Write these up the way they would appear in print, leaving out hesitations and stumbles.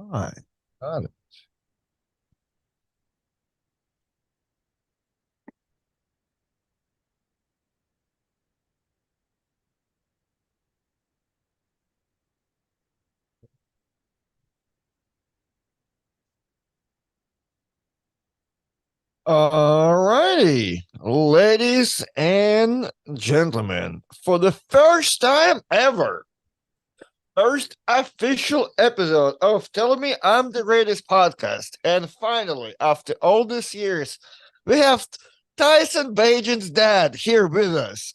right. Got it. All righty, ladies and gentlemen, for the first time ever, first official episode of Telling Me I'm the Greatest podcast. And finally, after all these years, we have Tyson Bagent's dad here with us.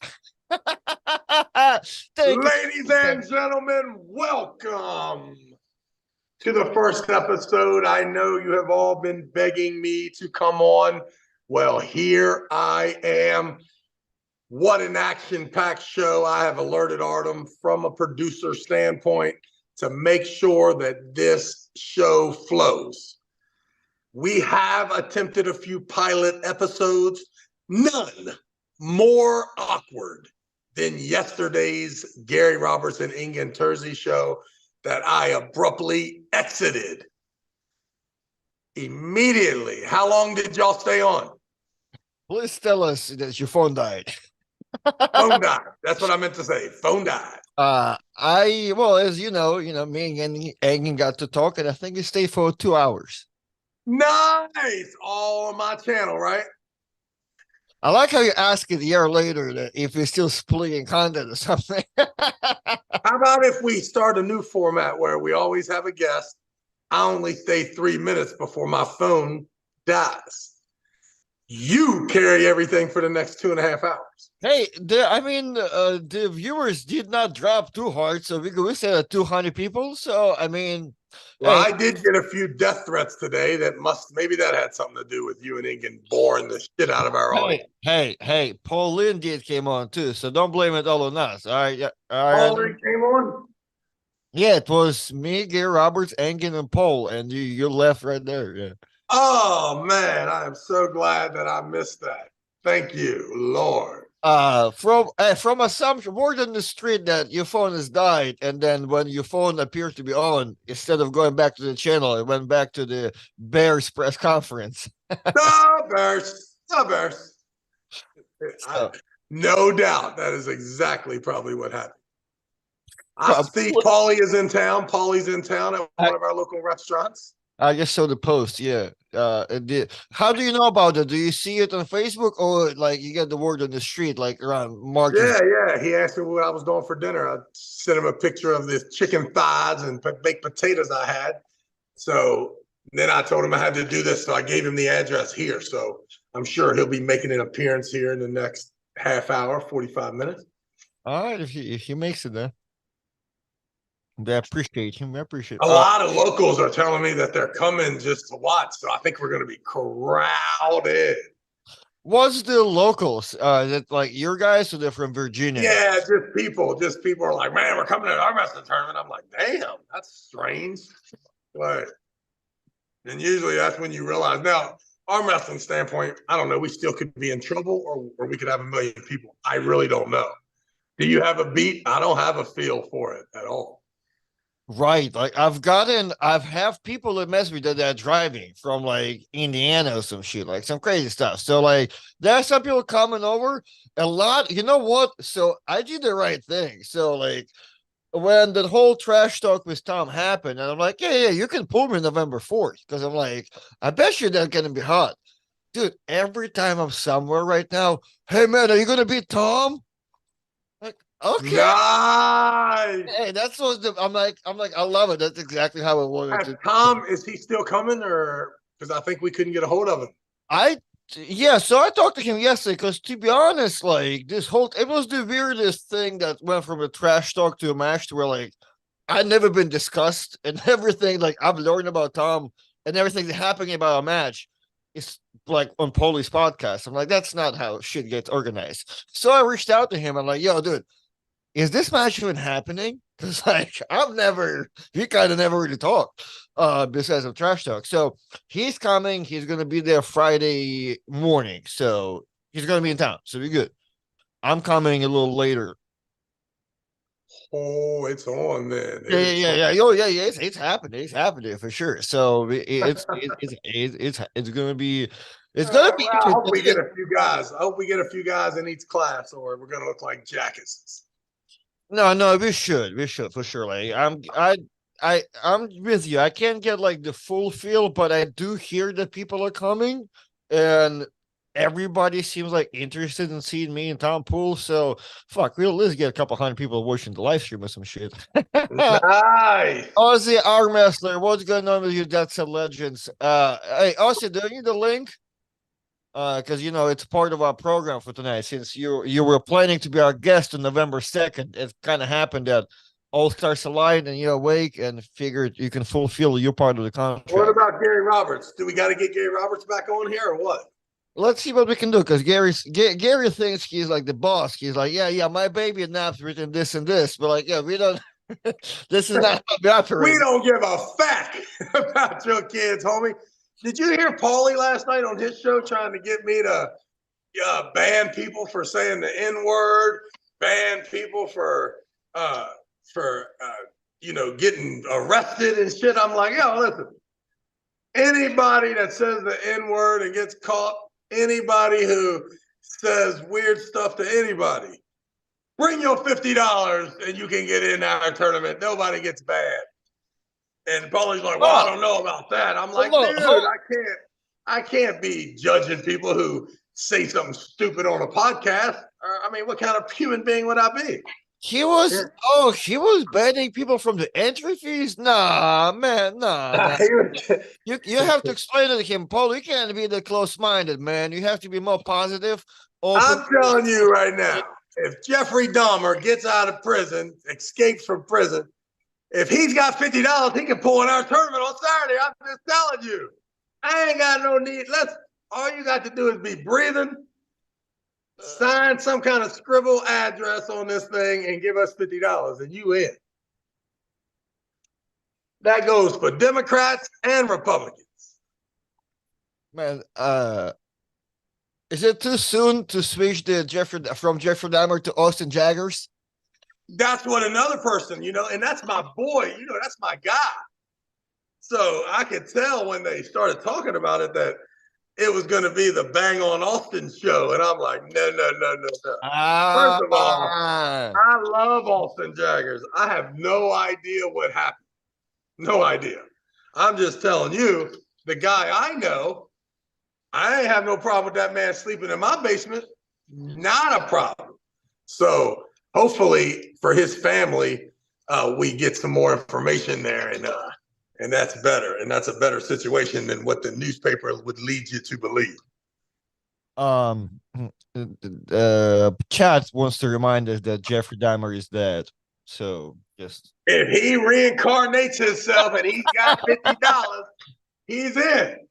Thank you. Ladies and gentlemen, welcome to the first episode. I know you have all been begging me to come on. Well, here I am. What an action packed show. I have alerted Artem from a producer standpoint to make sure that this show flows. We have attempted a few pilot episodes, none more awkward than yesterday's Gary Roberts and Ingen Terzi show that I abruptly exited immediately. How long did y'all stay on? Please tell us that your phone died. Phone died. That's what I meant to say. Phone died. As me and Engin got to talk, and I think we stayed for 2 hours. Nice. All on my channel, right? I like how you ask it a year later that if you're still splitting content or something. How about if we start a new format where we always have a guest? I only stay 3 minutes before my phone dies. You carry everything for the next 2.5 hours. Hey, the viewers did not drop too hard, so we said 200 people. So Well, hey, I did get a few death threats today. Maybe that had something to do with you and Ingen boring the shit out of our audience. hey, Paul Lynn did came on too, so don't blame it all on us. All right, yeah, all right. Already came on. Yeah, it was me, Gary Roberts, Engin, and Paul, and you left right there. Yeah. Oh man, I am so glad that I missed that. Thank you, Lord. From assumption, word on the street that your phone has died, and then when your phone appeared to be on, instead of going back to the channel, it went back to the Bears press conference. The Bears, the Bears. So, No doubt that is exactly probably what happened. I prob- see Paulie is in town. Paulie's in town at I, one of our local restaurants. I just saw the post. Yeah. How do you know about it? Do you see it on Facebook, or like you get the word on the street, like around Marcus? Yeah. He asked me what I was doing for dinner. I sent him a picture of the chicken thighs and baked potatoes I had. So then I told him I had to do this. So I gave him the address here. So I'm sure he'll be making an appearance here in the next half hour, 45 minutes. All right, if he makes it, then I appreciate him. I appreciate. A lot of locals are telling me that they're coming just to watch. So I think we're going to be crowded. What's the locals? That like your guys, or they're from Virginia? Yeah, just people. Just people are like, man, we're coming to our wrestling tournament. I'm like, damn, that's strange. But and usually that's when you realize. Now, our wrestling standpoint, I don't know. We still could be in trouble, or we could have a million people. I really don't know. Do you have a beat? I don't have a feel for it at all. Right. Like I've have people that mess with that are driving from like Indiana or some shit, like some crazy stuff. So like there's some people coming over a lot. You know what? So I did the right thing. So like when the whole trash talk with Tom happened, and I'm like, yeah, you can pull me November 4th. Because I'm like, I bet you that's gonna be hot. Dude, every time I'm somewhere right now, hey man, are you gonna beat Tom? Like, okay. Nice. Hey, that's what I'm like, I love it. That's exactly how it was. Tom, is he still coming, or because I think we couldn't get a hold of him? I Yeah, so I talked to him yesterday because to be honest, like this whole it was the weirdest thing that went from a trash talk to a match to where like I'd never been discussed and everything like I've learned about Tom and everything that's happening about a match is like on Poli's podcast. I'm like, that's not how shit gets organized. So I reached out to him. I'm like, yo, dude, is this match even happening? Because like we kind of never really talked besides of trash talk. So he's coming, he's gonna be there Friday morning. So he's gonna be in town. So be good. I'm coming a little later. Oh, it's on then. Yeah, It's on. yeah. Oh, yeah. It's happening. It's happening for sure. So it's gonna be I hope we get interesting. a few guys. I hope we get a few guys in each class, or we're gonna look like jackasses. No, we should for sure. Like I'm with you. I can't get like the full feel, but I do hear that people are coming, and everybody seems like interested in seeing me and Tom Pool. So fuck, we'll at least get a couple hundred people watching the live stream or some shit. Nice. Ozzy Arm Wrestler, what's going on with you? That's a legends. Hey Ozzy, do you need the link? Because you know it's part of our program for tonight. Since you were planning to be our guest on November 2nd, it kind of happened that all stars aligned and you're awake and figured you can fulfill your part of the What contract. about Gary Roberts? Do we got to get Gary Roberts back on here or what? Let's see what we can do because Gary thinks he's like the boss. He's like, yeah, my baby naps written this and this, but like, yeah, we don't. This is not how we We operate. don't give a fuck about your kids, homie. Did you hear Paulie last night on his show trying to get me to ban people for saying the N word, ban people for getting arrested and shit? I'm like, yo, listen, anybody that says the N word and gets caught, anybody who says weird stuff to anybody, bring your $50 and you can get in our tournament. Nobody gets banned. And Paulie's like, well, I don't know about that. I'm like, dude, I can't be judging people who say something stupid on a podcast. I mean, what kind of human being would I be? He was banning people from the entry fees. Nah, man, nah. You have to explain it to him, Paul. You can't be the close-minded, man. You have to be more positive, open. I'm telling you right now, if Jeffrey Dahmer gets out of prison, escapes from prison, if he's got $50, he can pull in our tournament on Saturday. I'm just telling you. I ain't got no need. All you got to do is be breathing, sign some kind of scribble address on this thing, and give us $50, and you in. That goes for Democrats and Republicans. Man, is it too soon to switch the from Jeffrey Dahmer to Austin Jaggers? That's what another person, and that's my boy, that's my guy. So I could tell when they started talking about it that it was going to be the Bang on Austin show. And I'm like, no. First of all, I love Austin Jaggers. I have no idea what happened. No idea. I'm just telling you, the guy I know, I ain't have no problem with that man sleeping in my basement. Not a problem. So hopefully for his family, we get some more information there, and that's better, and that's a better situation than what the newspaper would lead you to believe. Chad wants to remind us that Jeffrey Dahmer is dead. So just if he reincarnates himself and he's got $50, he's in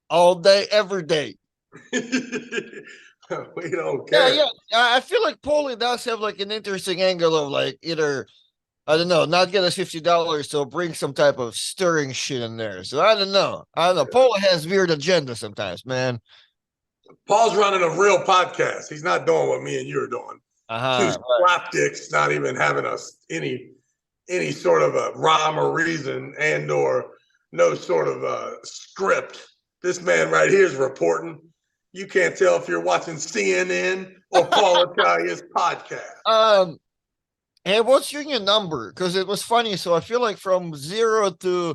all day, every day. We don't care. Yeah. I feel like Paulie does have like an interesting angle of like either I don't know, not get us $50, so bring some type of stirring shit in there. So I don't know. Paulie has weird agenda sometimes, man. Paul's running a real podcast. He's not doing what me and you are doing. Two slapdicks, not even having us any sort of a rhyme or reason or no sort of a script. This man right here is reporting. You can't tell if you're watching CNN or Paul Italia's podcast. Hey, what's your number? Because it was funny. So I feel like from 0 to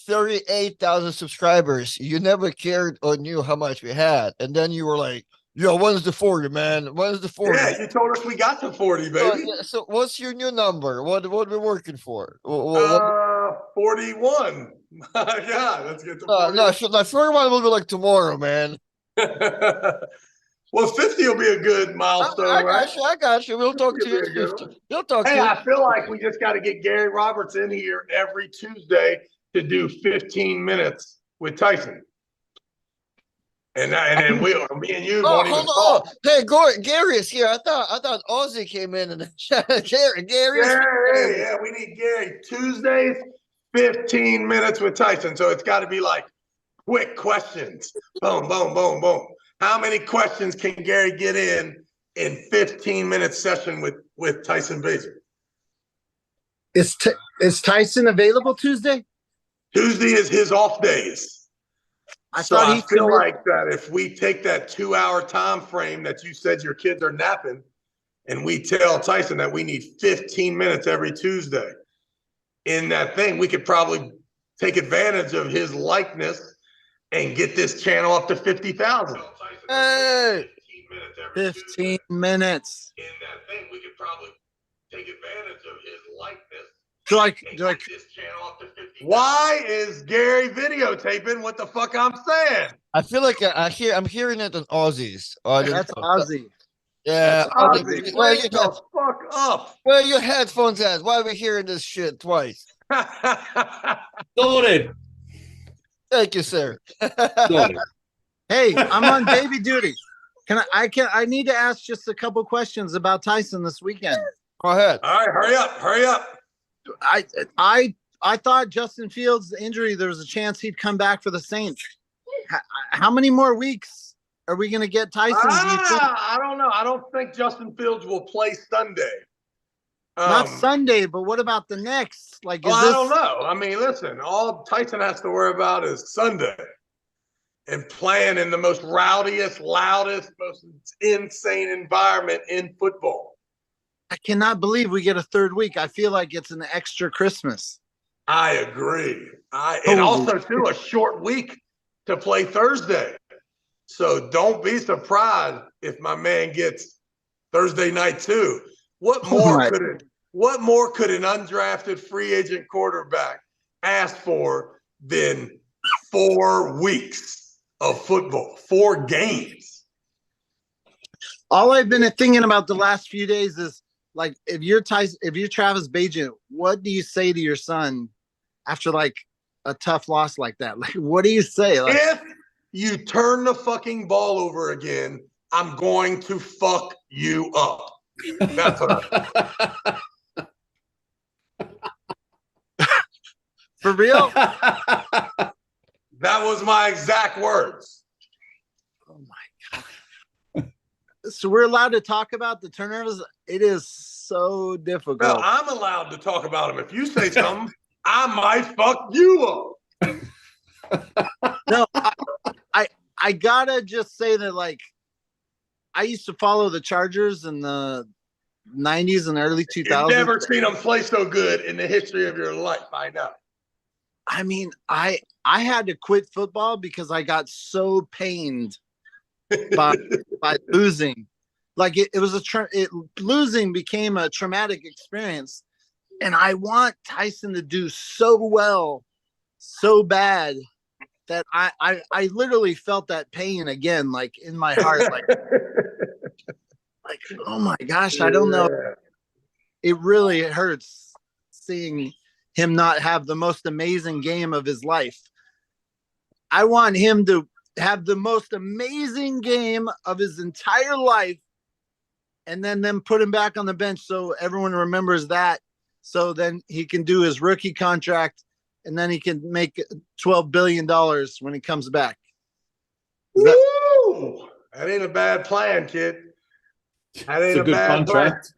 38,000 subscribers, you never cared or knew how much we had. And then you were like, yo, when's the 40, man? When's the 40? Yeah, you told us we got to 40, baby. So what's your new number? What are we working for? 41. My God, let's get to 41. No, 41 will be like tomorrow, man. Well, 50 will be a good milestone, right? I got you. We'll talk to you. We'll talk to you. I feel like we just got to get Gary Roberts in here every Tuesday to do 15 minutes with Tyson. And then me and you won't even talk. Hey, Gary is here. I thought Ozzy came in and Gary. Yeah, we need Gary. Tuesdays, 15 minutes with Tyson. So it's got to be like quick questions. Boom, boom, boom, boom. How many questions can Gary get in 15-minute session with Tyson Bagent? Is Tyson available Tuesday? Tuesday is his off days. I So thought I he feel committed. like that if we take that 2 hour time frame that you said your kids are napping, and we tell Tyson that we need 15 minutes every Tuesday in that thing, we could probably take advantage of his likeness and get this channel up to 50,000. Hey, 15 minutes. In that thing, we could probably take advantage of his likeness. This channel up to 50. Why is Gary videotaping what the fuck I'm saying? I feel like I'm hearing it in Aussies. That's Ozzy. Yeah, Ozzy, wake the fuck up. where are your headphones at? Why are we hearing this shit twice? Sorted. Thank you, sir. Sorted. Hey, I'm on baby duty. I need to ask just a couple questions about Tyson this weekend. Go ahead. All right, hurry up. I thought Justin Fields' injury, there was a chance he'd come back for the Saints. How many more weeks are we going to get Tyson? I don't know. I don't think Justin Fields will play Sunday. Not Sunday, but what about the next? Like, I don't know. I mean, listen, all Tyson has to worry about is Sunday and playing in the most rowdiest, loudest, most insane environment in football. I cannot believe we get a third week. I feel like it's an extra Christmas. I agree. And also, too, a short week to play Thursday. So don't be surprised if my man gets Thursday night, too. What more could an undrafted free agent quarterback ask for than 4 weeks of football, 4 games? All I've been thinking about the last few days is, like, if you're Travis Bagent, what do you say to your son after like a tough loss like that? Like, what do you say? Like, if you turn the fucking ball over again, I'm going to fuck you up. That's what for real? That was my exact words. Oh my God. So we're allowed to talk about the turnovers. It is so difficult. No, I'm allowed to talk about them. If you say something, I might fuck you up. No, I gotta just say that, like, I used to follow the Chargers in the 90s and early 2000s. You've never seen them play so good in the history of your life. I know. I mean, I had to quit football because I got so pained by losing. Like, it was losing became a traumatic experience, and I want Tyson to do so well, so bad, that I literally felt that pain again, like in my heart, like oh my gosh, I don't know. It really hurts seeing him not have the most amazing game of his life. I want him to have the most amazing game of his entire life, and then put him back on the bench so everyone remembers that. So then he can do his rookie contract, and then he can make $12 billion when he comes back. Woo! That ain't a bad plan, kid. That ain't a good bad contract. Plan.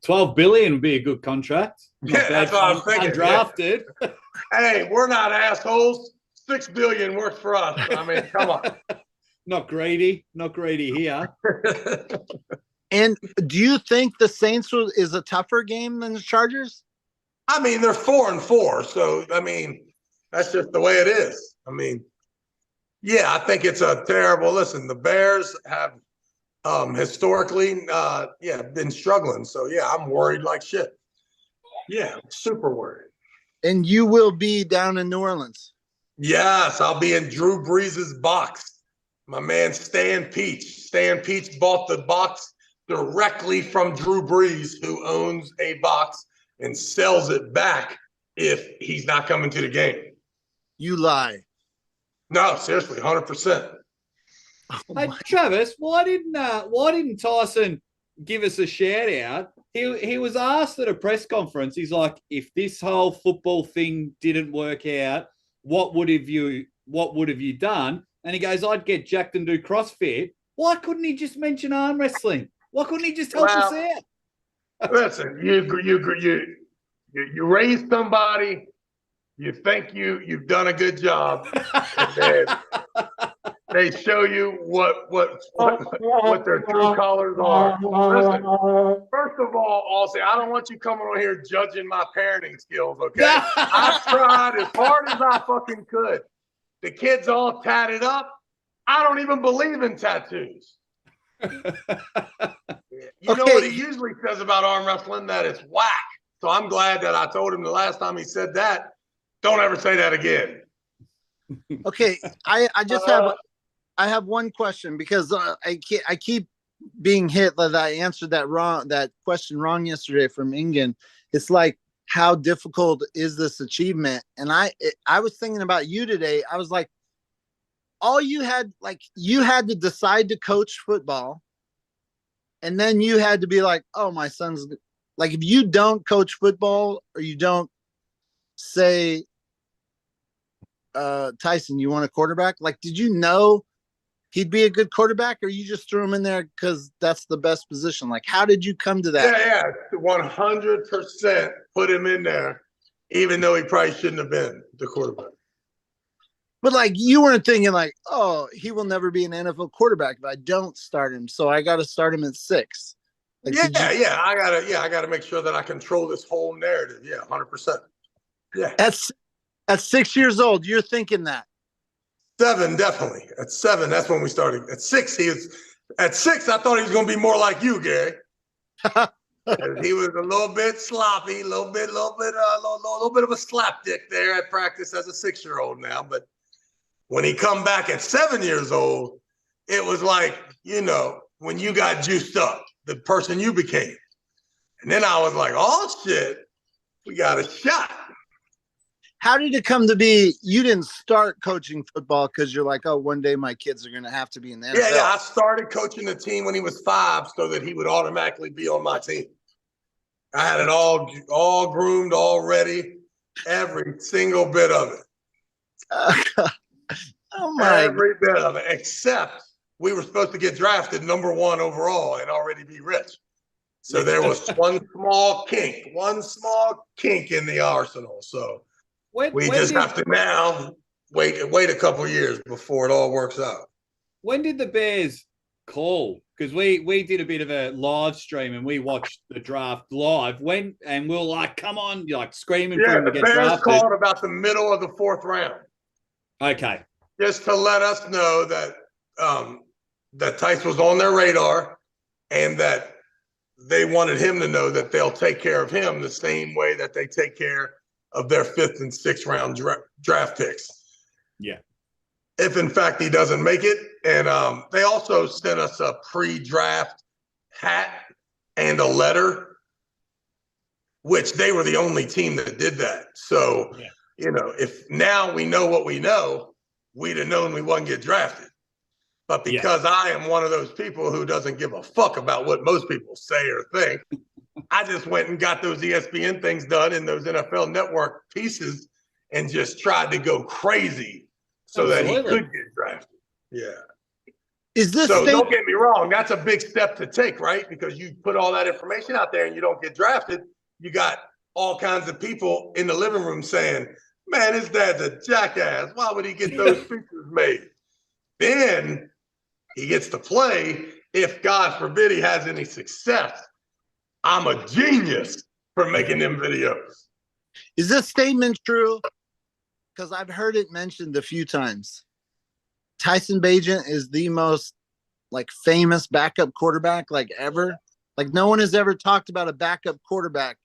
12 billion would be a good contract. Yeah, that's what I'm thinking. Undrafted. Yeah. Hey, we're not assholes. 6 billion works for us. I mean, come on. Not greedy here. And do you think the Saints is a tougher game than the Chargers? I mean, they're 4-4, so I mean, that's just the way it is. I mean, yeah, I think it's a terrible. Listen, the Bears have historically, been struggling. So yeah, I'm worried like shit. Yeah, super worried. And you will be down in New Orleans. Yes, I'll be in Drew Brees' box. My man Stan Peach. Stan Peach bought the box directly from Drew Brees, who owns a box and sells it back if he's not coming to the game. You lie. No, seriously, 100%. Hey, Travis, why didn't Tyson give us a shout out? He was asked at a press conference. He's like, if this whole football thing didn't work out, what would have you done? And he goes, I'd get jacked and do CrossFit. Why couldn't he just mention arm wrestling? Why couldn't he just help us out? Listen, you You raise somebody, you think you've done a good job, and then they show you what their true colors are. Listen, first of all, Aussie, I don't want you coming on here judging my parenting skills, okay? I tried as hard as I fucking could. The kid's all tatted up. I don't even believe in tattoos. You know what he usually says about arm wrestling? That it's whack. So I'm glad that I told him the last time he said that, don't ever say that again. Okay, I have one question because I keep being hit that I answered that question wrong yesterday from Ingen. It's like, how difficult is this achievement? And I was thinking about you today. I was like, you had to decide to coach football, and then you had to be like, oh, my son's like, if you don't coach football or you don't say, Tyson, you want a quarterback? Like, did you know he'd be a good quarterback, or you just threw him in there because that's the best position? Like, how did you come to that? Yeah, 100% put him in there, even though he probably shouldn't have been the quarterback. But like, you weren't thinking like, oh, he will never be an NFL quarterback if I don't start him, so I got to start him at 6. Like, I gotta make sure that I control this whole narrative. Yeah, 100%. Yeah. At 6 years old, you're thinking that. 7, definitely. At 7, that's when we started. At 6, I thought he was going to be more like you, Gary. He was a little bit sloppy, a little bit of a slapdick there at practice as a 6-year-old now. But when he come back at 7 years old, it was like, when you got juiced up, the person you became. And then I was like, oh shit, we got a shot. How did it come to be you didn't start coaching football because you're like, oh, one day my kids are going to have to be in the NFL? Yeah. I started coaching the team when he was 5 so that he would automatically be on my team. I had it all groomed, all ready, every single bit of it. Oh my! Every bit of it, except we were supposed to get drafted number 1 overall and already be rich. So there was one small kink in the arsenal. So we just have to now wait a couple of years before it all works out. When did the Bears call? Because we did a bit of a live stream and we watched the draft live. And we were like, come on, you're like screaming for him to get drafted. The Bears called about the middle of the 4th round. Okay. Just to let us know that that Tyson was on their radar and that they wanted him to know that they'll take care of him the same way that they take care of their 5th and 6th round draft picks. Yeah. If in fact he doesn't make it. And they also sent us a pre-draft hat and a letter, which they were the only team that did that. So, if now we know what we know, we'd have known we wouldn't get drafted. But because I am one of those people who doesn't give a fuck about what most people say or think, I just went and got those ESPN things done in those NFL Network pieces and just tried to go crazy so that he could get drafted. Yeah. Don't get me wrong. That's a big step to take, right? Because you put all that information out there and you don't get drafted. You got all kinds of people in the living room saying, man, his dad's a jackass. Why would he get those pictures made? Then he gets to play. If God forbid he has any success, I'm a genius for making them videos. Is this statement true? Because I've heard it mentioned a few times. Tyson Bagent is the most famous backup quarterback ever. No one has ever talked about a backup quarterback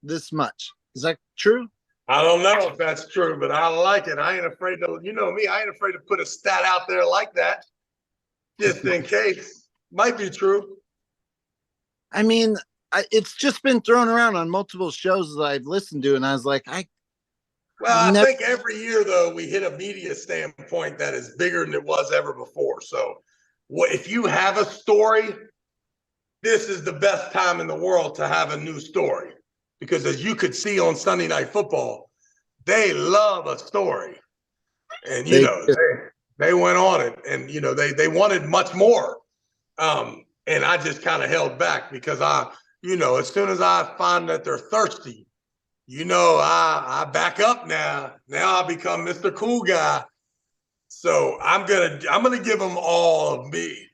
this much. Is that true? I don't know if that's true, but I like it. I ain't afraid to, me, I ain't afraid to put a stat out there like that, just in case. Might be true. I mean, it's just been thrown around on multiple shows that I've listened to, and I was like, I think every year, though, we hit a media standpoint that is bigger than it was ever before. So if you have a story, this is the best time in the world to have a new story. Because as you could see on Sunday Night Football, they love a story. And, they went on it. And, they wanted much more. And I just kind of held back because as soon as I find that they're thirsty, I back up now. Now I become Mr. Cool Guy. So I'm gonna give them all of me.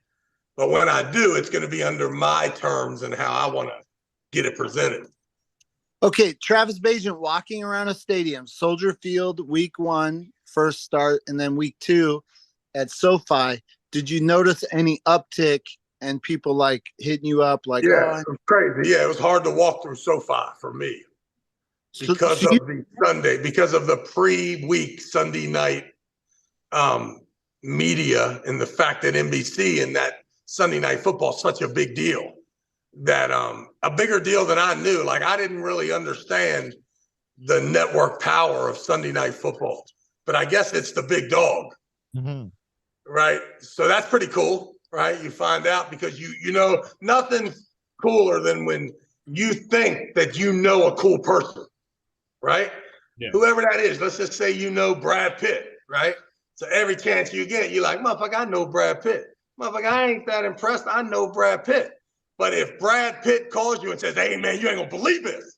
But when I do, it's gonna be under my terms and how I want to get it presented. Okay, Travis Bagent walking around a stadium, Soldier Field, week 1, first start, and then week 2 at SoFi. Did you notice any uptick and people like hitting you up like, yeah, it was crazy. Yeah, it was hard to walk through SoFi for me because of the pre-week Sunday night media and the fact that NBC and that Sunday Night Football is such a big deal. That a bigger deal than I knew. Like, I didn't really understand the network power of Sunday Night Football, but I guess it's the big dog, right? So that's pretty cool, right? You find out because you know nothing's cooler than when you think that you know a cool person, right? Yeah. Whoever that is, let's just say you know Brad Pitt, right? So every chance you get, you're like, motherfucker, I know Brad Pitt. Motherfucker, I ain't that impressed. I know Brad Pitt. But if Brad Pitt calls you and says, hey, man, you ain't going to believe this.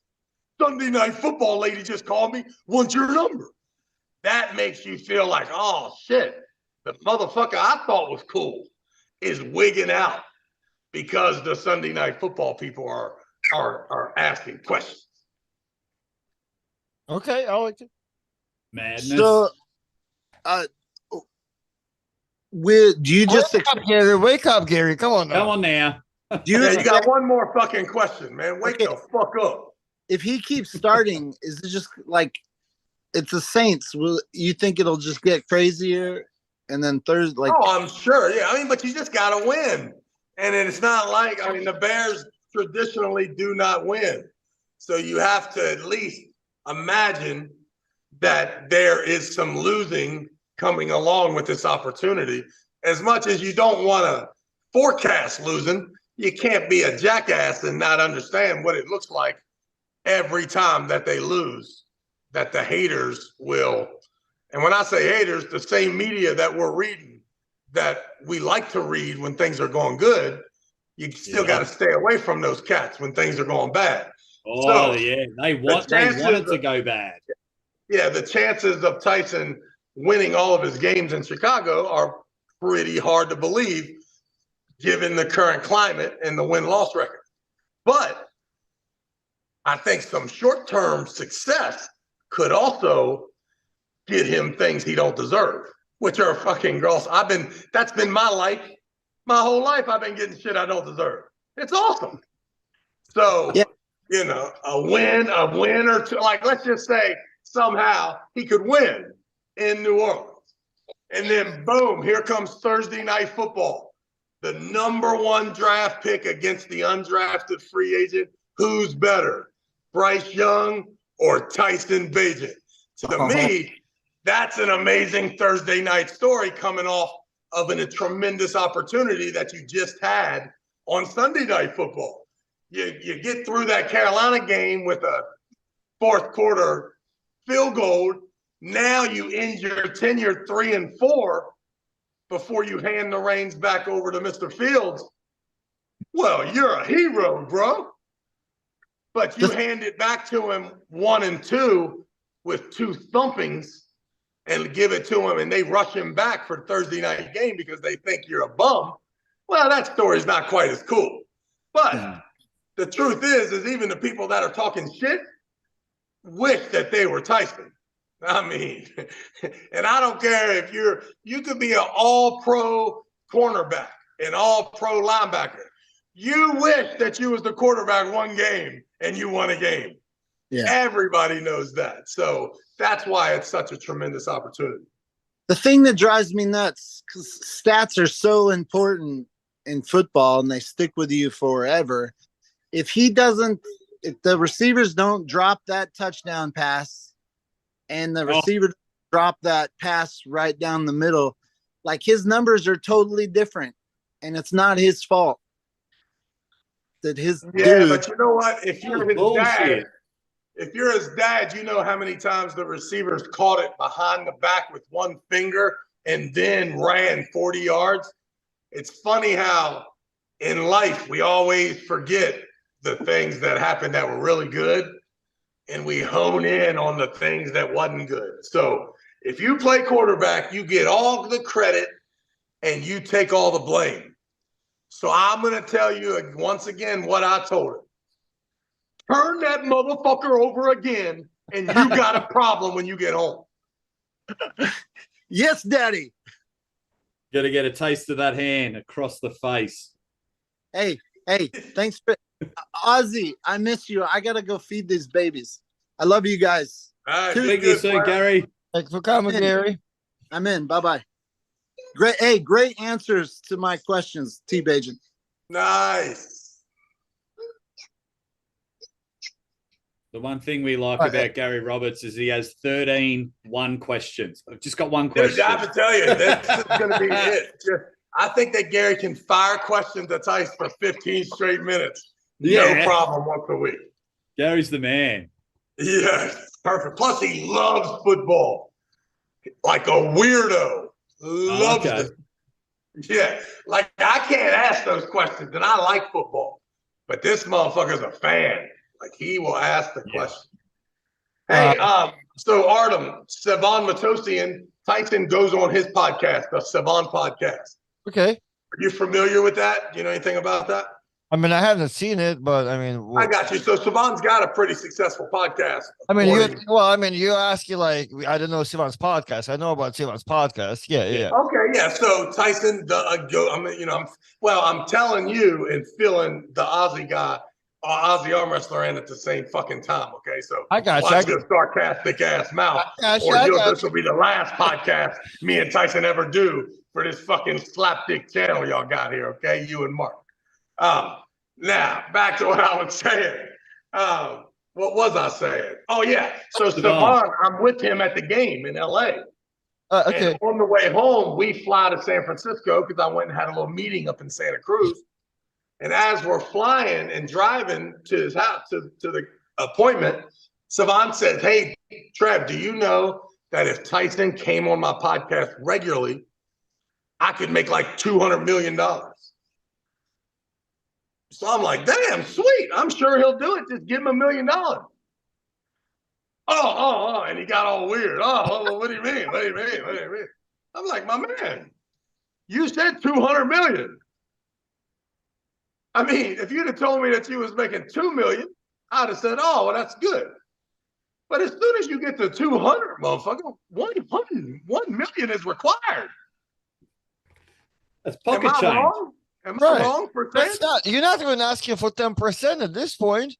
Sunday Night Football lady just called me. What's your number? That makes you feel like, oh, shit. The motherfucker I thought was cool is wigging out because the Sunday Night Football people are asking questions. Okay, I like it. Madness. So, do you just wake up, Gary? Come on now. Come on now. You got one more fucking question, man. Wake the fuck up. If he keeps starting, is it just like it's the Saints? Will you think it'll just get crazier? And then Thursday, like, oh, I'm sure. Yeah, I mean, but you just got to win. And it's not like, I mean, the Bears traditionally do not win. So you have to at least imagine that there is some losing coming along with this opportunity. As much as you don't want to forecast losing, you can't be a jackass and not understand what it looks like every time that they lose, that the haters will. And when I say haters, the same media that we're reading, that we like to read when things are going good, you still got to stay away from those cats when things are going bad. Oh, so, yeah. They want it to go bad. Yeah, the chances of Tyson winning all of his games in Chicago are pretty hard to believe given the current climate and the win-loss record. But I think some short-term success could also get him things he don't deserve, which are fucking gross. That's been my life. My whole life I've been getting shit I don't deserve. It's awesome. So, a win or two, like, let's just say somehow he could win in New Orleans. And then boom, here comes Thursday Night Football. The #1 draft pick against the undrafted free agent. Who's better, Bryce Young or Tyson Bagent? To me, that's an amazing Thursday night story coming off of a tremendous opportunity that you just had on Sunday Night Football. You get through that Carolina game with a fourth quarter field goal. Now you end your tenure 3-4 before you hand the reins back over to Mr. Fields. Well, you're a hero, bro. But you hand it back to him 1-2 with 2 thumpings and give it to him, and they rush him back for Thursday night game because they think you're a bum. Well, that story's not quite as cool. But the truth is even the people that are talking shit wish that they were Tyson. I mean, and I don't care if you could be an all-pro cornerback, an all-pro linebacker. You wish that you was the quarterback one game and you won a game. Yeah. Everybody knows that. So that's why it's such a tremendous opportunity. The thing that drives me nuts, because stats are so important in football and they stick with you forever. If the receivers don't drop that touchdown pass and the receiver drop that pass right down the middle, like, his numbers are totally different, and it's not his fault. But you know what? If you're his dad, you know how many times the receivers caught it behind the back with one finger and then ran 40 yards. It's funny how in life we always forget the things that happened that were really good. and we hone in on the things that wasn't good. So if you play quarterback, you get all the credit and you take all the blame. So I'm going to tell you once again what I told him. Turn that motherfucker over again, and you got a problem when you get home. Yes, Daddy. Got to get a taste of that hand across the face. Hey, thanks for Ozzy. I miss you. I gotta go feed these babies. I love you guys. All right, Speak to you soon, Gary. Thanks for coming, Gary. I'm in. Bye-bye. Great. Hey, great answers to my questions, T Bagent. Nice. The one thing we like about Gary Roberts is he has 13 one questions. I've just got one Dude, question. I have to tell you, this is going to be it. I think that Gary can fire questions at Tyson for 15 straight minutes. No problem once a week. Gary's the man. Yes, perfect. Plus, he loves football like a weirdo. Loves it. Yeah, like I can't ask those questions, and I like football, but this motherfucker's a fan. Like he will ask the question. Hey, so Artem, Savan Matosian, Tyson goes on his podcast, the Savan podcast. Okay. Are you familiar with that? Do you know anything about that? I mean, I haven't seen it, but I mean, I got you. So Savan's got a pretty successful podcast. I mean, you ask you like, I don't know Sivan's podcast. I know about Sivan's podcast. Yeah. Okay, yeah. So Tyson, I'm telling you and feeling the Aussie guy, Aussie arm wrestler in at the same fucking time. Okay, so I got watch your sarcastic ass mouth, this will be the last podcast me and Tyson ever do for this fucking slapdick channel y'all got here. Okay, you and Mark. Now back to what I was saying. What was I saying? Oh yeah. So Savan, I'm with him at the game in LA. Okay. And on the way home, we fly to San Francisco because I went and had a little meeting up in Santa Cruz. And as we're flying and driving to his house, to the appointment, Savan says, "Hey, Trev, do you know that if Tyson came on my podcast regularly, I could make like $200 million?" So I'm like, damn, sweet. I'm sure he'll do it. Just give him $1 million. Oh, and he got all weird. Oh, what do you mean? What do you mean? I'm like, my man, you said 200 million. I mean, if you'd have told me that you was making 2 million, I'd have said, oh, well, that's good. But as soon as you get to 200, motherfucker, 1 million is required. That's pocket change. Wrong? Am I wrong for saying? You're not even asking for 10% at this point.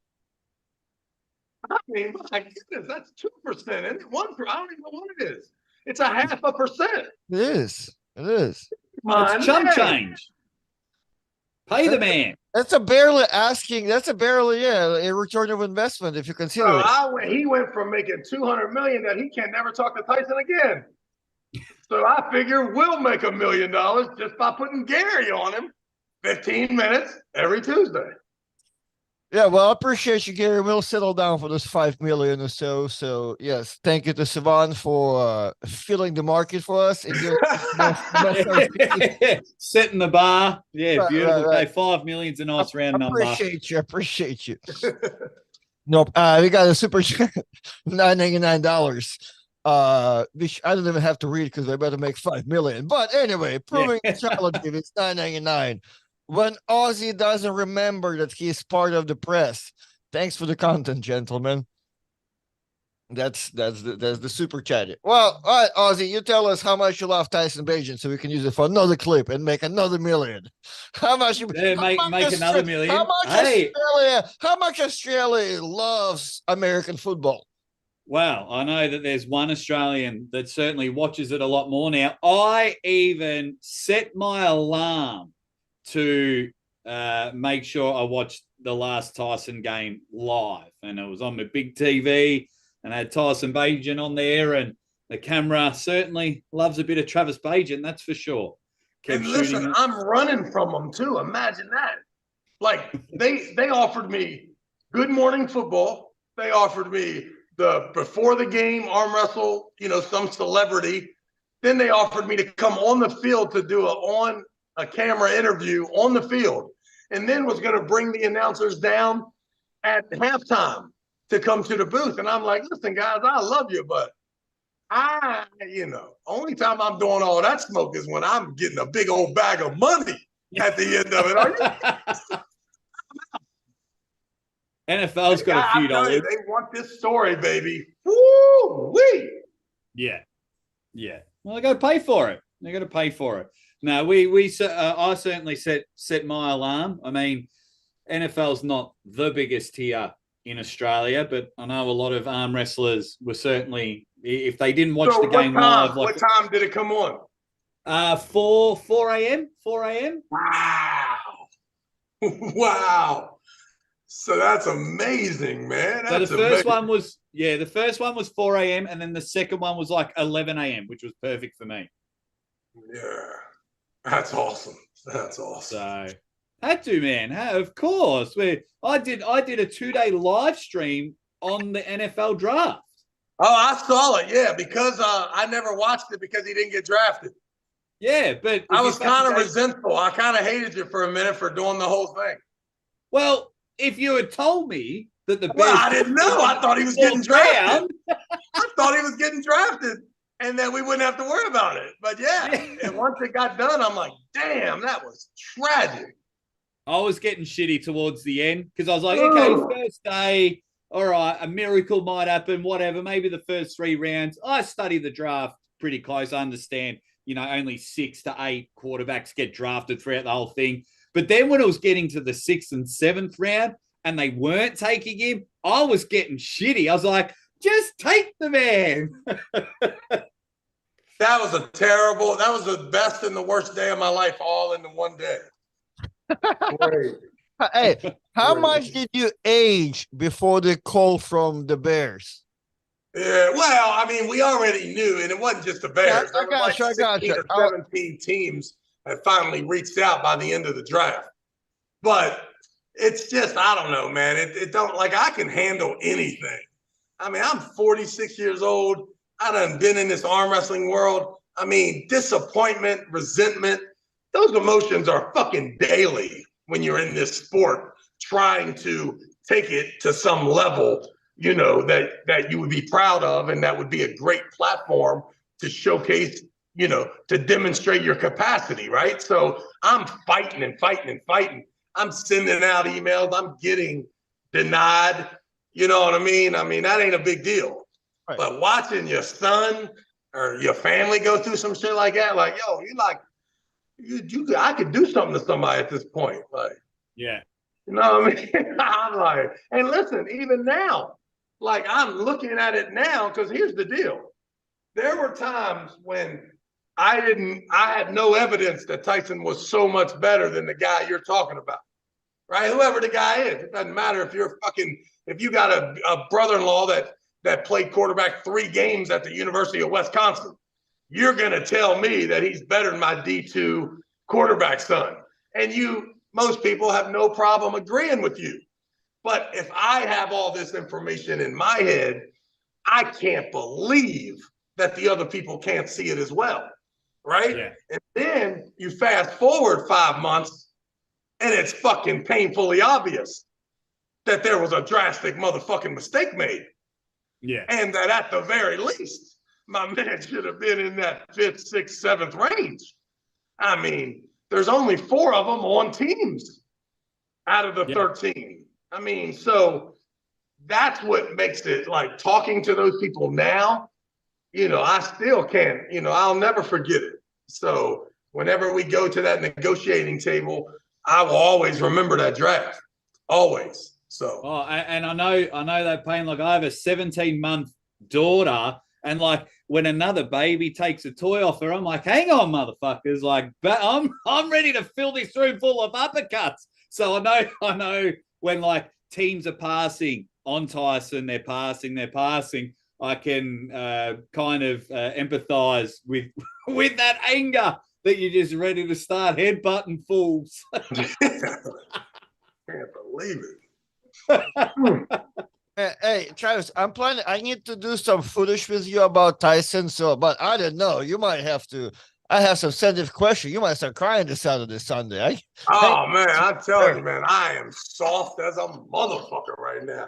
I mean, my goodness, that's 2%, isn't it? I don't even know what it is. It's 0.5%. It is. It's chump change. Pay the man. That's a barely a return of investment if you consider it. He went from making 200 million that he can never talk to Tyson again. So I figure we'll make $1 million just by putting Gary on him 15 minutes every Tuesday. Yeah, well, I appreciate you, Gary. We'll settle down for this 5 million or so. So yes, thank you to Savan for filling the market for us. Setting the bar. Yeah, beautiful. Right. 5 million's a nice round number. Appreciate you. Nope. We got a super chat, $999. I don't even have to read because we're about to make 5 million. But anyway, proving reality, it's $999. When Ozzy doesn't remember that he's part of the press. Thanks for the content, gentlemen. That's the super chat. Well, all right, Ozzy, you tell us how much you love Tyson Bagent so we can use it for another clip and make another million. How much you make another million? How much Australia loves American football? Well, I know that there's one Australian that certainly watches it a lot more now. I even set my alarm to make sure I watched the last Tyson game live. And it was on my big TV and I had Tyson Bagent on there, and the camera certainly loves a bit of Travis Bagent, that's for sure. And listen, I'm running from them too. Imagine that. Like they offered me Good Morning Football. They offered me the before the game arm wrestle, some celebrity. Then they offered me to come on the field to do a camera interview on the field, and then was going to bring the announcers down at halftime. to come to the booth. And I'm like, listen, guys, I love you, but only time I'm doing all that smoke is when I'm getting a big old bag of money at the end of it. Are you? NFL's got a few dollars. They want this story, baby. Woo-wee. Yeah. Well, they got to pay for it. They got to pay for it. No, I certainly set my alarm. I mean, NFL's not the biggest tier in Australia, but I know a lot of arm wrestlers were certainly, if they didn't watch the game live. What time did it come on? 4 a.m. 4 a.m. Wow. Wow. So that's amazing, man. So the first one was 4 a.m. and then the second one was like 11 a.m., which was perfect for me. Yeah. That's awesome. So had to, man. Of course. I did a 2-day live stream on the NFL draft. Oh, I saw it. Yeah, because I never watched it because he didn't get drafted. Yeah, but I was kind of resentful. I kind of hated you for a minute for doing the whole thing. Well, if you had told me that the Bears, well, I didn't know. I thought he was getting drafted. I thought he was getting drafted, and then we wouldn't have to worry about it. But yeah, and once it got done, I'm like, damn, that was tragic. I was getting shitty towards the end because I was like, okay, first day, all right, a miracle might happen, whatever. Maybe the first 3 rounds. I study the draft pretty close. I understand, only 6 to 8 quarterbacks get drafted throughout the whole thing. But then when it was getting to the 6th and 7th round and they weren't taking him, I was getting shitty. I was like, just take the man. That was the best and the worst day of my life all in the one day. Hey, how much did you age before the call from the Bears? Yeah, well, I mean, we already knew, and it wasn't just the Bears. I got you. 17 teams that finally reached out by the end of the draft. But it's just, I don't know, man. It don't, like, I can handle anything. I mean, I'm 46 years old. I done been in this arm wrestling world. I mean, disappointment, resentment, those emotions are fucking daily when you're in this sport, trying to take it to some level, that you would be proud of, and that would be a great platform to showcase, to demonstrate your capacity, right? So I'm fighting and fighting and fighting. I'm sending out emails. I'm getting denied. You know what I mean? I mean, that ain't a big deal. Right. But watching your son or your family go through some shit like that, like, yo, I could do something to somebody at this point. Like, yeah. You know what I mean? I'm like, and listen, even now, like, I'm looking at it now, because here's the deal. There were times when I had no evidence that Tyson was so much better than the guy you're talking about, right? Whoever the guy is, it doesn't matter if you got a brother-in-law that played quarterback 3 games at the University of Wisconsin. You're going to tell me that he's better than my D2 quarterback son. And most people have no problem agreeing with you. But if I have all this information in my head, I can't believe that the other people can't see it as well, right? Yeah. And then you fast forward 5 months, and it's fucking painfully obvious that there was a drastic motherfucking mistake made. Yeah. And that at the very least, my man should have been in that 5th, 6th, 7th range. I mean, there's only 4 of them on teams out of the 13. I mean, so that's what makes it, like, talking to those people now, I still can't, I'll never forget it. So whenever we go to that negotiating table, I will always remember that draft. Always. So. Oh, and I know that pain. Like, I have a 17-month daughter, and like, when another baby takes a toy off her, I'm like, hang on, motherfuckers. Like, I'm ready to fill this room full of uppercuts. So I know when, like, teams are passing on Tyson, they're passing. I can kind of empathize with that anger that you're just ready to start headbutting fools. Can't believe it. Hey, Travis, I need to do some footage with you about Tyson. But I don't know. I have some sensitive question. You might start crying this Saturday, Sunday. Man, I'm telling you, man, I am soft as a motherfucker right now.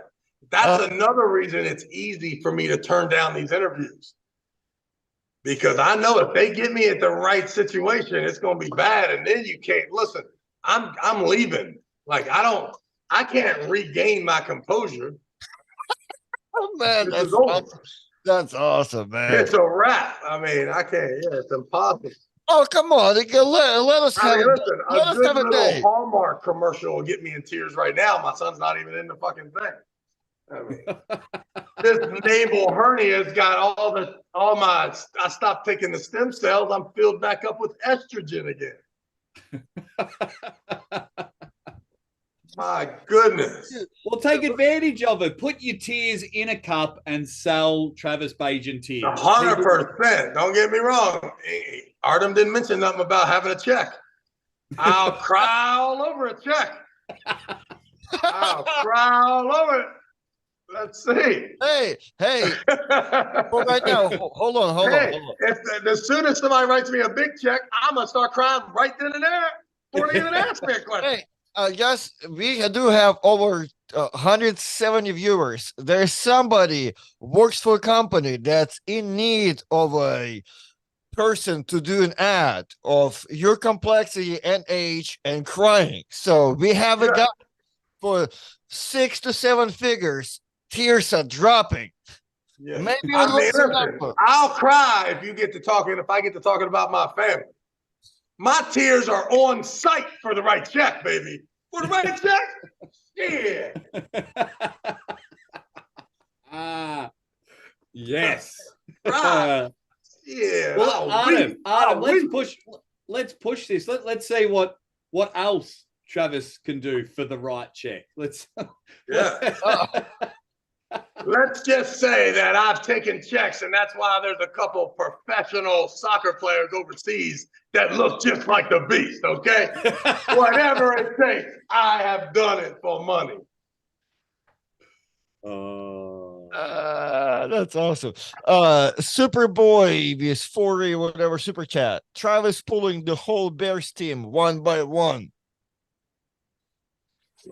That's another reason it's easy for me to turn down these interviews. Because I know if they get me at the right situation, it's gonna be bad. And then you can't listen. I'm leaving. Like I can't regain my composure. Oh man, This is over. that's awesome, man. It's a wrap. I mean, I can't. Yeah, it's impossible. Oh come on, let us I have mean, listen, a let us good have a little day. Hallmark commercial will get me in tears right now. My son's not even in the fucking thing. I mean, this naval hernia's got I stopped taking the stem cells. I'm filled back up with estrogen again. My goodness. Well, take advantage of it. Put your tears in a cup and sell Travis Bagent tears. 100%. Don't get me wrong. Artem didn't mention nothing about having a check. I'll cry all over a check. I'll cry all over it. Let's see. Hey, well, right now, hold on. As soon as somebody writes me a big check, I'm gonna start crying right then and there before they even ask me a question. Hey, yes, we do have over 170 viewers. There's somebody works for a company that's in need of a person to do an ad of your complexity and age and crying. So we have a guy for 6 to 7 figures. Tears are dropping. Yeah. Maybe I'll cry if you get to talking. If I get to talking about my family, my tears are on site for the right check, baby. For the right check, yeah. Yes. Right. Yeah. Well, Adam, let's push this. Let's say what else Travis can do for the right check. Let's Let's just say that I've taken checks, and that's why there's a couple professional soccer players overseas that look just like the beast, okay? Whatever it takes, I have done it for money. That's awesome. Superboy is 40 whatever super chat. Travis pulling the whole Bears team one by one.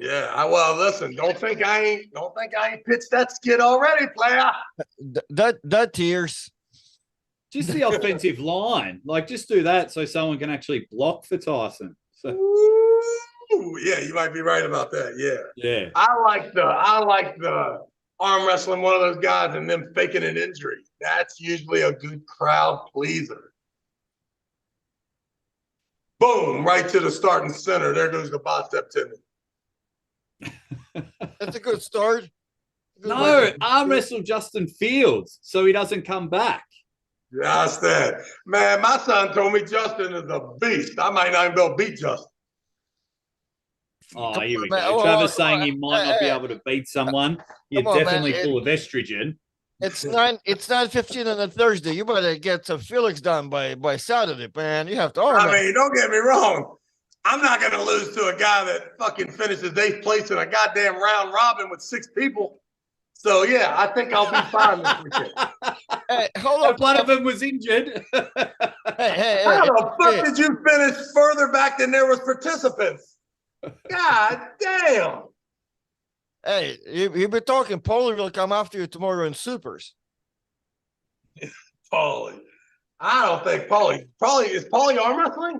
Yeah, well, listen, don't think I ain't pitched that skid already, player. That tears. Just the offensive line. Like, just do that so someone can actually block for Tyson. So Ooh, yeah, you might be right about that. Yeah. I like the arm wrestling one of those guys and them faking an injury. That's usually a good crowd pleaser. Boom, right to the starting center. There goes the bicep tendon. That's a good start. No, arm wrestle Justin Fields so he doesn't come back. That's that. Man, my son told me Justin is a beast. I might not even be able to beat Justin. Oh, here we go. Travis saying he might not be able to beat someone. You're definitely full of estrogen. It's 9:15 on a Thursday. You better get some Felix done by Saturday, man. You have to. I mean, don't get me wrong. I'm not going to lose to a guy that fucking finishes 8th place in a goddamn round robin with 6 people. So, yeah, I think I'll be fine this weekend. Hey, hold on. One of them was injured. Hey. How the fuck did you finish further back than there was participants? God damn. Hey, you've been talking. Paulie will come after you tomorrow in Supers. Paulie. I don't think Paulie. Is Paulie arm wrestling?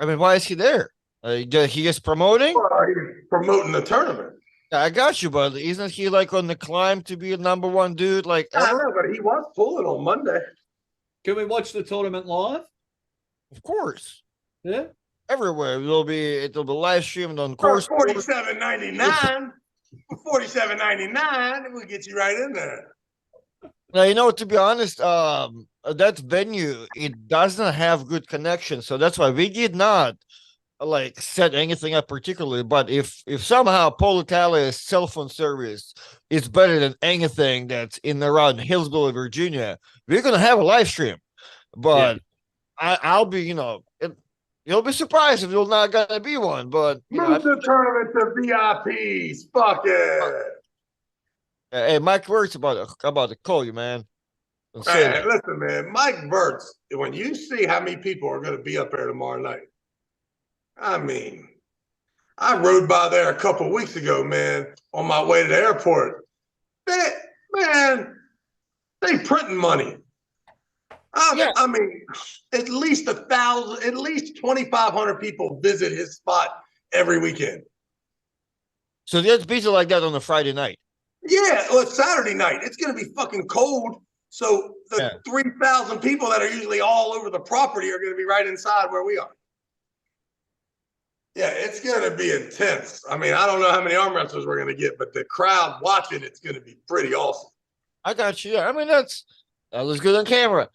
I mean, why is he there? He just promoting? Well, he's promoting the tournament. I got you, but isn't he like on the climb to be a #1 dude? Like, I know, but he was pulling on Monday. Can we watch the tournament live? Of course. Yeah. Everywhere it'll be live streamed on course. course. $47.99. $47.99. We'll get you right in there. Now, to be honest, that venue, it doesn't have good connection, so that's why we did not like set anything up particularly. But if somehow Politalia's cell phone service is better than anything that's in around Hillsborough, Virginia, we're gonna have a live stream. But I'll be, you'll be surprised if there's not gonna be one. But move the tournament to VIPs. Fuck it. Hey, Mike Wirtz about to call you, man. Hey, listen, man. Mike Wirtz, when you see how many people are going to be up there tomorrow night, I mean, I rode by there a couple of weeks ago, man, on my way to the airport. Man, they printing money. Yeah. I mean, at least 1,000, at least 2,500 people visit his spot every weekend. So there's pizza like that on a Friday night. Yeah, well, it's Saturday night. It's going to be fucking cold. So the 3,000 people that are usually all over the property are going to be right inside where we are. Yeah, it's going to be intense. I mean, I don't know how many arm wrestlers we're going to get, but the crowd watching it's going to be pretty awesome. I got you. Yeah, I mean that looks good on camera.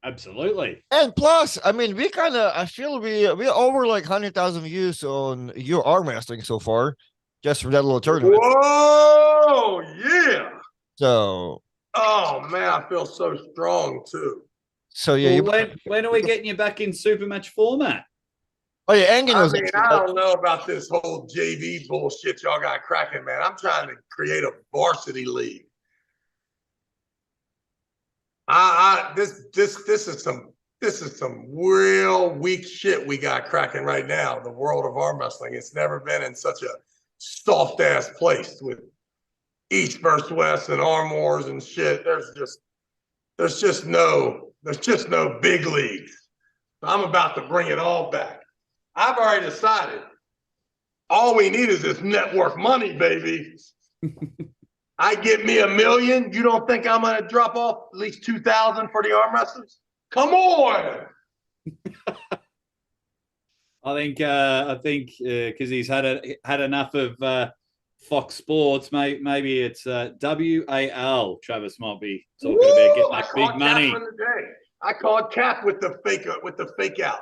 Absolutely. And plus, I mean, I feel we're over like 100,000 views on your arm wrestling so far, just from that little tournament. Whoa, yeah. So, oh man, I feel so strong too. So yeah, well, when are we getting you back in super match format? Oh yeah, Engen was. I don't know about this whole JV bullshit y'all got cracking, man. I'm trying to create a varsity league. This is some real weak shit we got cracking right now. The world of arm wrestling. It's never been in such a soft ass place with East versus West and arm wars and shit. There's just no big leagues. I'm about to bring it all back. I've already decided. All we need is this network money, baby. I get me $1 million. You don't think I'm going to drop off at least 2,000 for the arm wrestlers? Come on. I think because he's had enough of Fox Sports, maybe it's WAL. Travis might be talking about getting that big money. I called Cap with the fake out.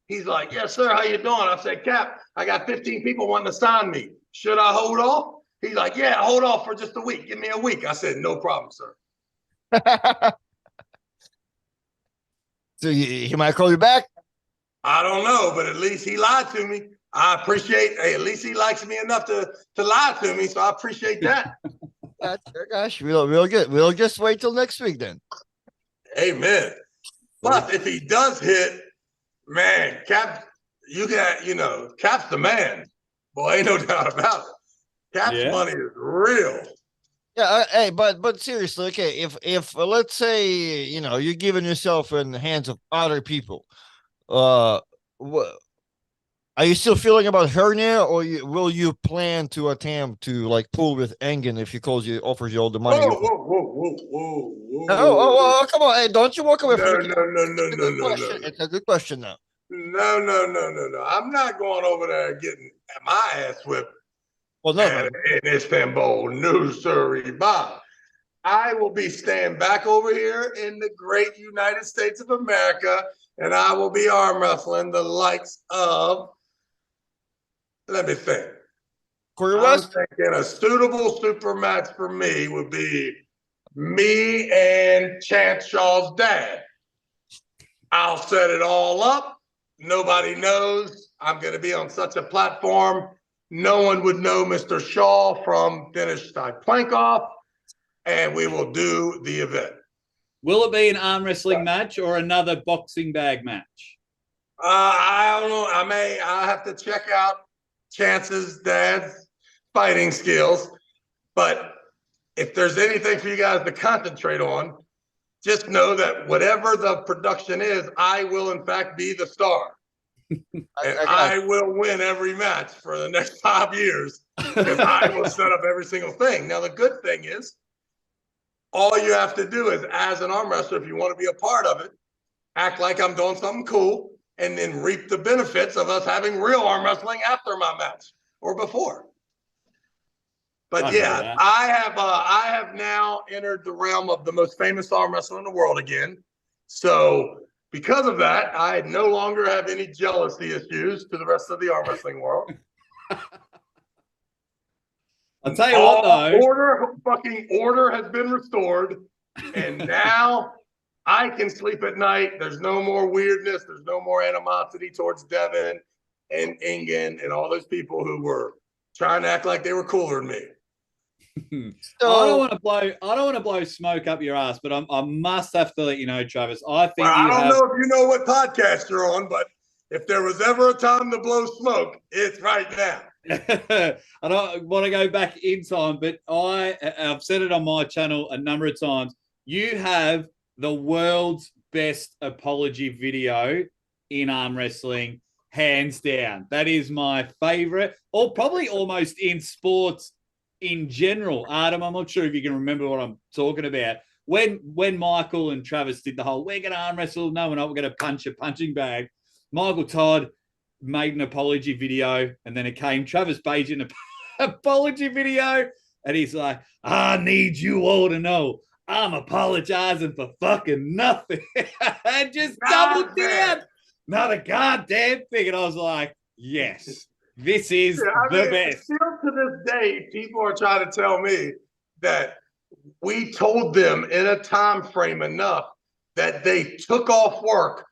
He's like, yes, sir. How you doing? I said, Cap, I got 15 people wanting to sign me. Should I hold off? He's like, yeah, hold off for just a week. Give me a week. I said, no problem, sir. So he might call you back? I don't know, but at least he lied to me. I appreciate, at least he likes me enough to lie to me, so I appreciate that. Gosh, we'll get. We'll just wait till next week then. Amen. Plus, if he does hit, man, Cap, Cap's the man. Boy, ain't no doubt about it. Cap's money is real. Yeah, hey, but seriously, okay, if let's say you're giving yourself in the hands of other people, are you still feeling about hernia, or will you plan to attempt to like pull with Engen if he offers you all the money? Whoa. Oh, come on, hey, don't you walk away from it? No. It's a good question now. No. I'm not going over there getting my ass whipped. Well, no, in Istanbul, no, sorry, Bob. I will be staying back over here in the great United States of America, and I will be arm wrestling the likes of, let me think. Corey West? I'm thinking a suitable super match for me would be me and Chance Shaw's dad. I'll set it all up. Nobody knows. I'm going to be on such a platform. No one would know Mr. Shaw from Dennis Plankoff, and we will do the event. Will it be an arm wrestling match or another boxing bag match? I don't know. I'll have to check out Chance's dad's fighting skills. But if there's anything for you guys to concentrate on, just know that whatever the production is, I will in fact be the star. And I will win every match for the next 5 years because I will set up every single thing. Now, the good thing is, all you have to do is, as an arm wrestler, if you want to be a part of it, act like I'm doing something cool and then reap the benefits of us having real arm wrestling after my match or before. But yeah, I have now entered the realm of the most famous arm wrestler in the world again. So because of that, I no longer have any jealousy issues to the rest of the arm wrestling world. I'll tell you what, though. Order has been restored. And now I can sleep at night. There's no more weirdness. There's no more animosity towards Devin and Engen and all those people who were trying to act like they were cooler than me. So, I don't want to blow smoke up your ass, but I must have to let you know, Travis. I don't know if you know what podcast you're on, but if there was ever a time to blow smoke, it's right now. I don't want to go back in time, but I've said it on my channel a number of times. You have the world's best apology video in arm wrestling, hands down. That is my favorite, or probably almost in sports in general. Adam, I'm not sure if you can remember what I'm talking about. When Michael and Travis did the whole, we're going to arm wrestle, no, we're not, we're going to punch a punching bag. Michael Todd made an apology video, and then it came Travis Bagent apology video, and he's like, I need you all to know I'm apologizing for fucking nothing. And just doubled down. Not a goddamn thing. And I was like, yes, this is the best. Still to this day, people are trying to tell me that we told them in a time frame enough that they took off work,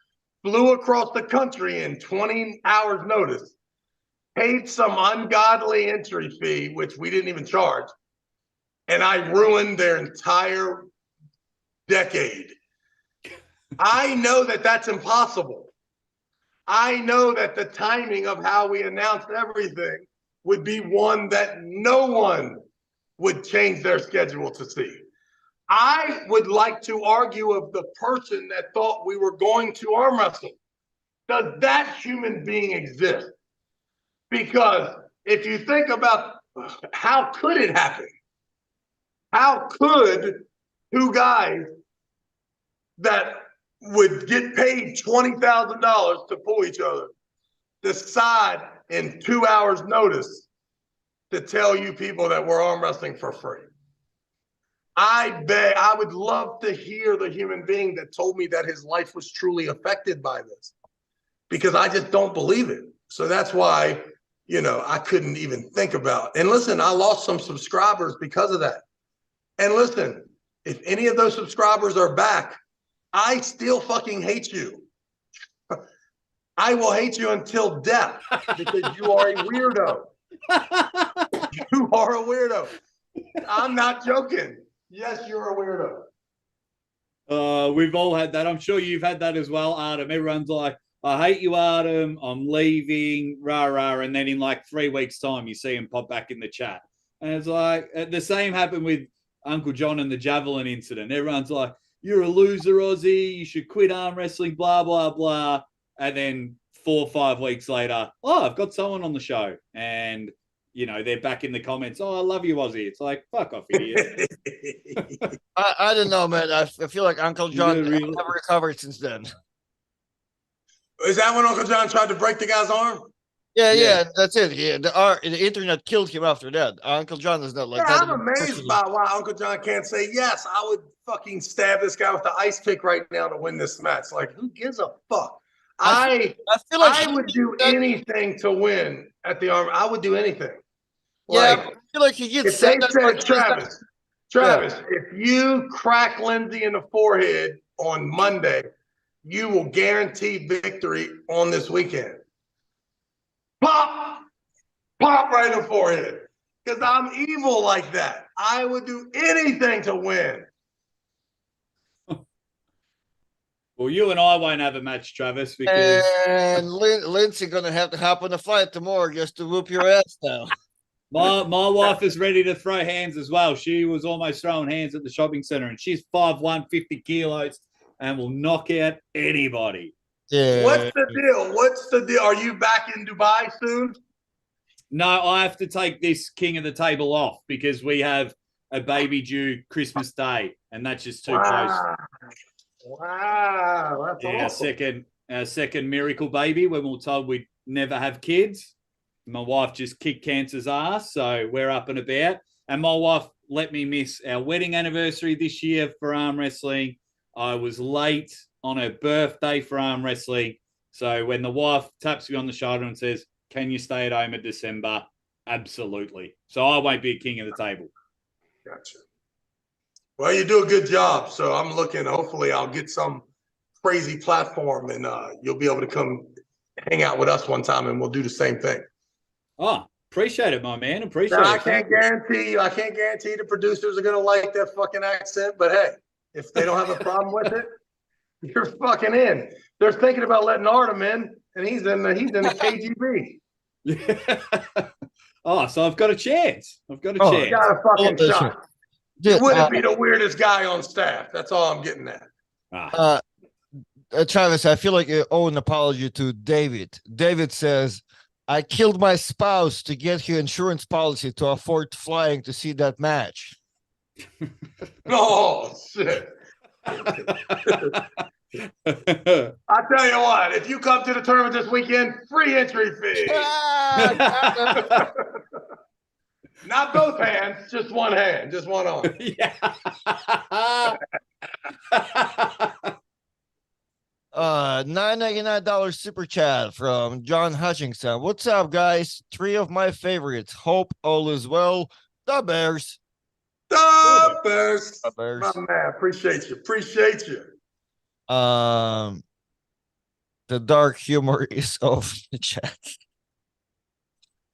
flew across the country in 20 hours notice, paid some ungodly entry fee, which we didn't even charge, and I ruined their entire decade. I know that that's impossible. I know that the timing of how we announced everything would be one that no one would change their schedule to see. I would like to argue of the person that thought we were going to arm wrestle. Does that human being exist? Because if you think about how could it happen? How could two guys that would get paid $20,000 to pull each other decide in 2 hours notice to tell you people that we're arm wrestling for free? I would love to hear the human being that told me that his life was truly affected by this, because I just don't believe it. So that's why, I couldn't even think about. And listen, I lost some subscribers because of that. And listen, if any of those subscribers are back, I still fucking hate you. I will hate you until death because you are a weirdo. You are a weirdo. I'm not joking. Yes, you're a weirdo. We've all had that. I'm sure you've had that as well, Adam. Everyone's like, I hate you, Adam. I'm leaving, rah, rah. And then in like 3 weeks' time, you see him pop back in the chat. And it's like, the same happened with Uncle John and the Javelin incident. Everyone's like, you're a loser, Aussie. You should quit arm wrestling, blah, blah, blah. And then 4 or 5 weeks later, I've got someone on the show. And, they're back in the comments. Oh, I love you, Aussie. It's like, fuck off, idiot. I don't know, man. I feel like Uncle John has never recovered since then. Is that when Uncle John tried to break the guy's arm? Yeah, that's it. Yeah, the internet killed him after that. Uncle John is not like that. I'm amazed by why Uncle John can't say, yes, I would fucking stab this guy with the ice pick right now to win this match. Like, who gives a fuck? I feel like I would do anything to win at the arm. I would do anything. Yeah, I feel like he gets said, Travis, if you crack Lindsay in the forehead on Monday, you will guarantee victory on this weekend. Pop right in the forehead. Because I'm evil like that. I would do anything to win. Well, you and I won't have a match, Travis, because and Lindsay gonna have to hop on the flight tomorrow just to whoop your ass now. My wife is ready to throw hands as well. She was almost throwing hands at the shopping center, and she's 5'1", 50 kilos, and will knock out anybody. Yeah. What's the deal? Are you back in Dubai soon? No, I have to take this king of the table off because we have a baby due Christmas Day, and that's just too close. Wow, that's awesome. Our second miracle baby when we were told we'd never have kids. My wife just kicked cancer's ass, so we're up and about. And my wife let me miss our wedding anniversary this year for arm wrestling. I was late on her birthday for arm wrestling. So when the wife taps me on the shoulder and says, can you stay at home in December? Absolutely. So I won't be a king of the table. Gotcha. Well, you do a good job. So I'm looking, hopefully I'll get some crazy platform and you'll be able to come hang out with us one time and we'll do the same thing. Oh, appreciate it, my man. Appreciate it. I can't guarantee the producers are going to like that fucking accent, but hey, if they don't have a problem with it, you're fucking in. They're thinking about letting Artem in. and he's in the KGB. Oh, so I've got a chance. I've got a Oh, chance. Got a fucking listen. shot. Dude, You wouldn't be the weirdest guy on staff. That's all I'm getting at. Travis, I feel like you owe an apology to David. David says, I killed my spouse to get her insurance policy to afford flying to see that match. Oh, shit. I tell you what, if you come to the tournament this weekend, free entry fee. Not both hands, just one hand, just one arm. Yeah. $9.99 super chat from John Hutchinson. What's up, guys? 3 of my favorites. Hope all is well. The Bears. The Bears. The Bears. My man, appreciate you. Appreciate you. The dark humor is off the chat.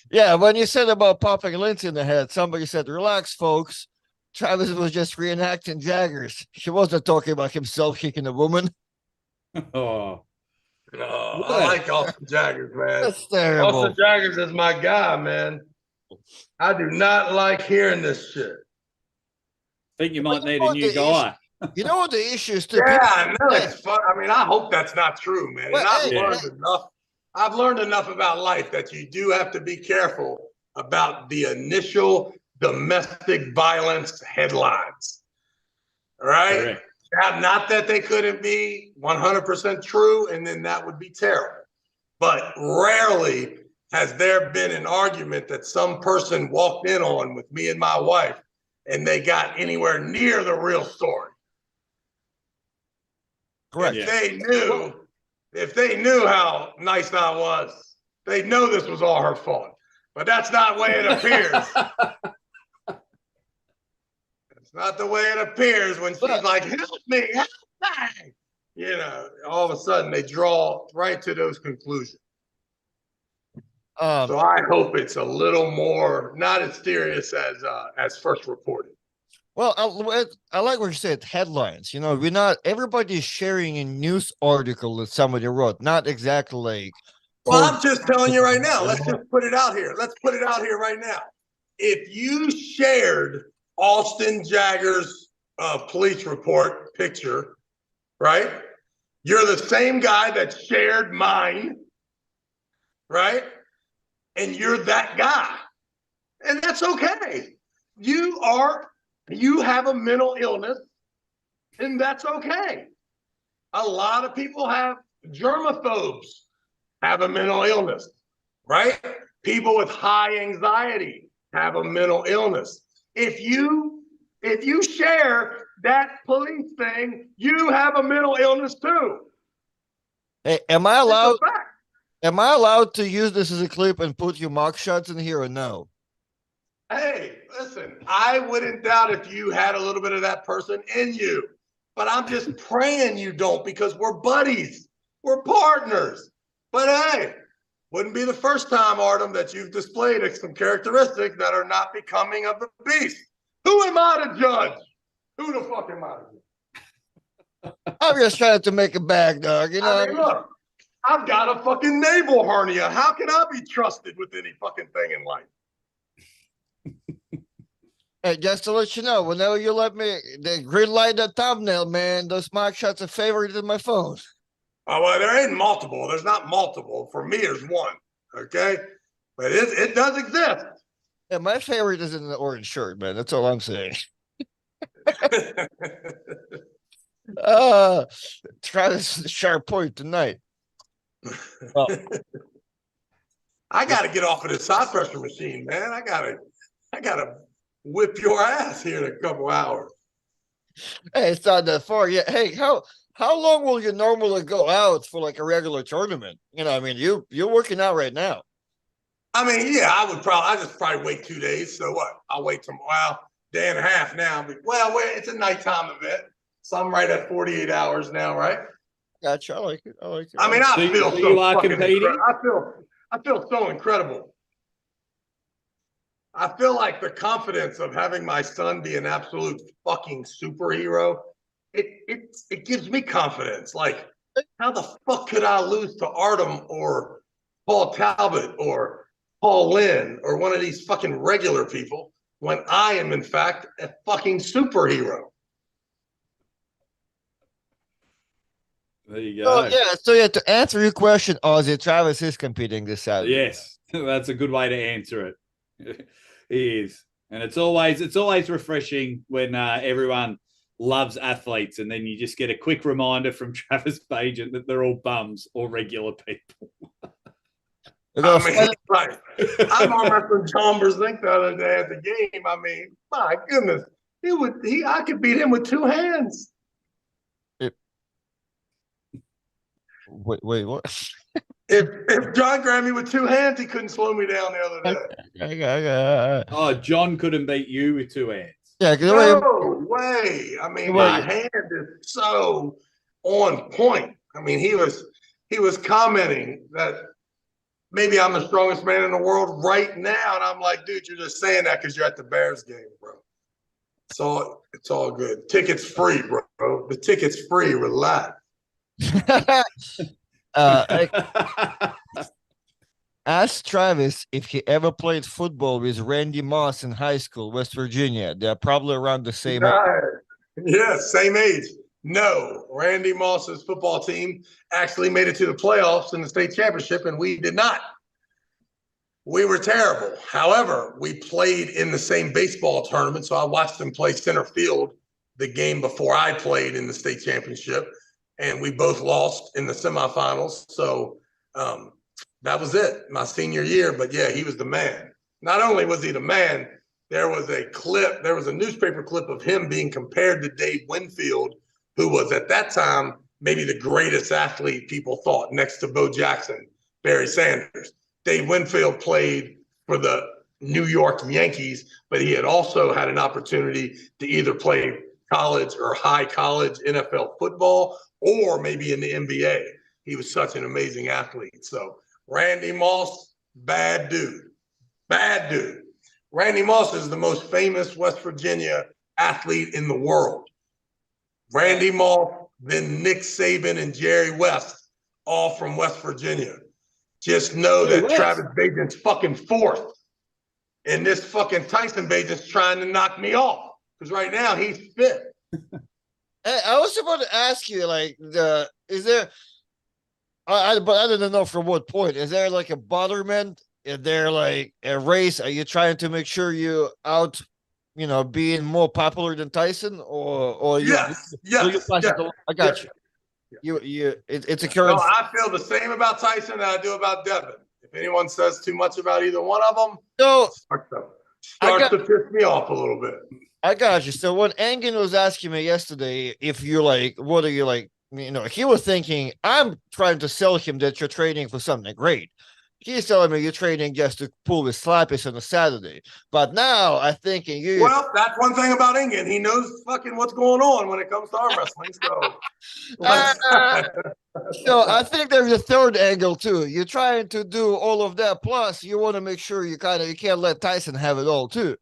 Yeah, when you said about popping Lindsay in the head, somebody said, relax, folks. Travis was just reenacting Jaggers. He wasn't talking about himself kicking a woman. Oh. No, I like Austin Jaggers, man. That's terrible. Austin Jaggers is my guy, man. I do not like hearing this shit. I think you But might need a new guy. You know what the issue is, too? Yeah, I know it's fun. I mean, I hope that's not true, man. Well, And I've learned enough about life that you do have to be careful about the initial domestic violence headlines. All right? Correct. Not that they couldn't be 100% true, and then that would be terrible. But rarely has there been an argument that some person walked in on with me and my wife, and they got anywhere near the real story. Correct. If they knew how nice I was, they know this was all her fault. But that's not the way it appears. It's not the way it appears when she's like, help me, help me. You know, all of a sudden they draw right to those conclusions. So I hope it's a little more, not as serious as first reported. Well, I like what you said, headlines. You know, we're not, everybody's sharing a news article that somebody wrote, not exactly like. Well, I'm just telling you right now. Let's just put it out here. Let's put it out here right now. If you shared Austin Jaggers' police report picture, right? You're the same guy that shared mine, right? And you're that guy. And that's okay. You have a mental illness, and that's okay. A lot of people have germaphobes, have a mental illness, right? People with high anxiety have a mental illness. If you share that police thing, you have a mental illness too. Hey, am I allowed to use this as a clip and put your mock shots in here or no? Hey, listen, I wouldn't doubt if you had a little bit of that person in you, but I'm just praying you don't, because we're buddies, we're partners. But hey, wouldn't be the first time, Artem, that you've displayed some characteristics that are not becoming of the beast. Who am I to judge? Who the fuck am I to judge? I'm just trying to make a bag, dog. You know, I mean, look, I've got a fucking navel hernia. How can I be trusted with any fucking thing in life? Hey, just to let you know, whenever you let me the green light that thumbnail, man, those mock shots are favorited in my phone. Oh, well, there ain't multiple. There's not multiple. For me, there's one. Okay, but it does exist. Yeah, my favorite is in the orange shirt, man. That's all I'm saying. Travis sharp point tonight. Well, I got to get off of this high pressure machine, man. I gotta whip your ass here in a couple hours. hey, it's not that far yet. Hey, how long will you normally go out for like a regular tournament? You know, I mean, you're working out right now. I mean, yeah, I just probably wait 2 days. So what? I'll wait tomorrow, day and a half now. But, well, it's a nighttime event. So I'm right at 48 hours now, right? Gotcha. I like it. I mean, I feel so you are fucking competing? I feel so incredible. I feel like the confidence of having my son be an absolute fucking superhero. It gives me confidence. Like, How the fuck could I lose to Artem or Paul Talbot or Paul Lynn or one of these fucking regular people when I am, in fact, a fucking superhero? There you So go. yeah, to answer your question, Ozzy, Travis is competing this Saturday. Yes, that's a good way to answer it. He is, and it's always refreshing when everyone loves athletes, and then you just get a quick reminder from Travis Bagent that they're all bums or regular people. I mean, right. I'm on wrestling John Brzenk the other day at the game. I mean, my goodness, I could beat him with two hands. Wait, what? If John grabbed me with two hands, he couldn't slow me down the other day. Oh, John couldn't beat you with two hands. Yeah, no way. I mean, my hand is so on point. I mean, he was commenting that maybe I'm the strongest man in the world right now, and I'm like, dude, you're just saying that because you're at the Bears game, bro. So it's all good. Tickets free, bro. The ticket's free. Relax. Ask Travis if he ever played football with Randy Moss in high school, West Virginia. They're probably around the same age. Yeah, same age. No, Randy Moss's football team actually made it to the playoffs in the state championship, and we did not. We were terrible. However, we played in the same baseball tournament, so I watched them play center field the game before I played in the state championship, and we both lost in the semifinals. So that was it, my senior year. But yeah, he was the man. Not only was he the man, there was a newspaper clip of him being compared to Dave Winfield, who was at that time maybe the greatest athlete people thought, next to Bo Jackson, Barry Sanders. Dave Winfield played for the New York Yankees, but he had also had an opportunity to either play college or high college NFL football, or maybe in the NBA. He was such an amazing athlete. So Randy Moss, bad dude. Bad dude. Randy Moss is the most famous West Virginia athlete in the world. Randy Moss, then Nick Saban and Jerry West, all from West Virginia. Just know that Travis Bagent's fucking fourth. And this fucking Tyson Bagent's trying to knock me off. Because right now he's fifth. I was about to ask you, like, is there, but I don't know from what point. Is there like a butterment? Is there like a race? Are you trying to make sure you out, being more popular than Tyson, or yes. I got you. It's a current. No, I feel the same about Tyson that I do about Devin. If anyone says too much about either one of them, starts to piss me off a little bit. I got you. So when Engin was asking me yesterday if you're like, what are you like? He was thinking, I'm trying to sell him that you're trading for something great. He's telling me you're trading just to pull his slappies on a Saturday. But now I'm thinking you. Well, that's one thing about Engin. He knows fucking what's going on when it comes to arm wrestling. So I think there's a third angle too. You're trying to do all of that, plus you want to make sure you can't let Tyson have it all too.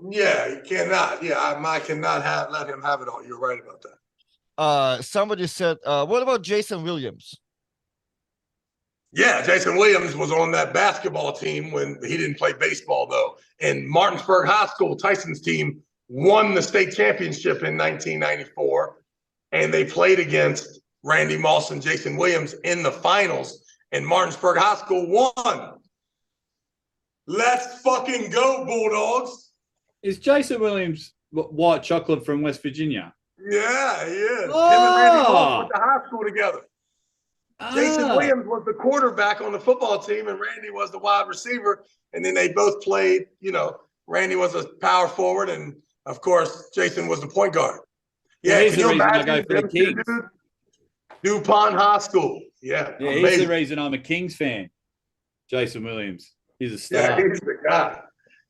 Yeah, you cannot. Yeah, I cannot let him have it all. You're right about that. Somebody said, what about Jason Williams? Yeah, Jason Williams was on that basketball team when he didn't play baseball, though. And Martinsburg High School, Tyson's team, won the state championship in 1994. And they played against Randy Moss and Jason Williams in the finals. And Martinsburg High School won. Let's fucking go, Bulldogs. Is Jason Williams white chocolate from West Virginia? Yeah, he is. Oh. Him and Randy Moss went to high school together. Jason Williams was the quarterback on the football team, and Randy was the wide receiver. And then they both played, Randy was a power forward, and of course, Jason was the point guard. Yeah, he's the reason I go for the Kings. DuPont High School. Yeah, he's the reason I'm a Kings fan. Jason Williams. He's a star. Yeah, he's the guy.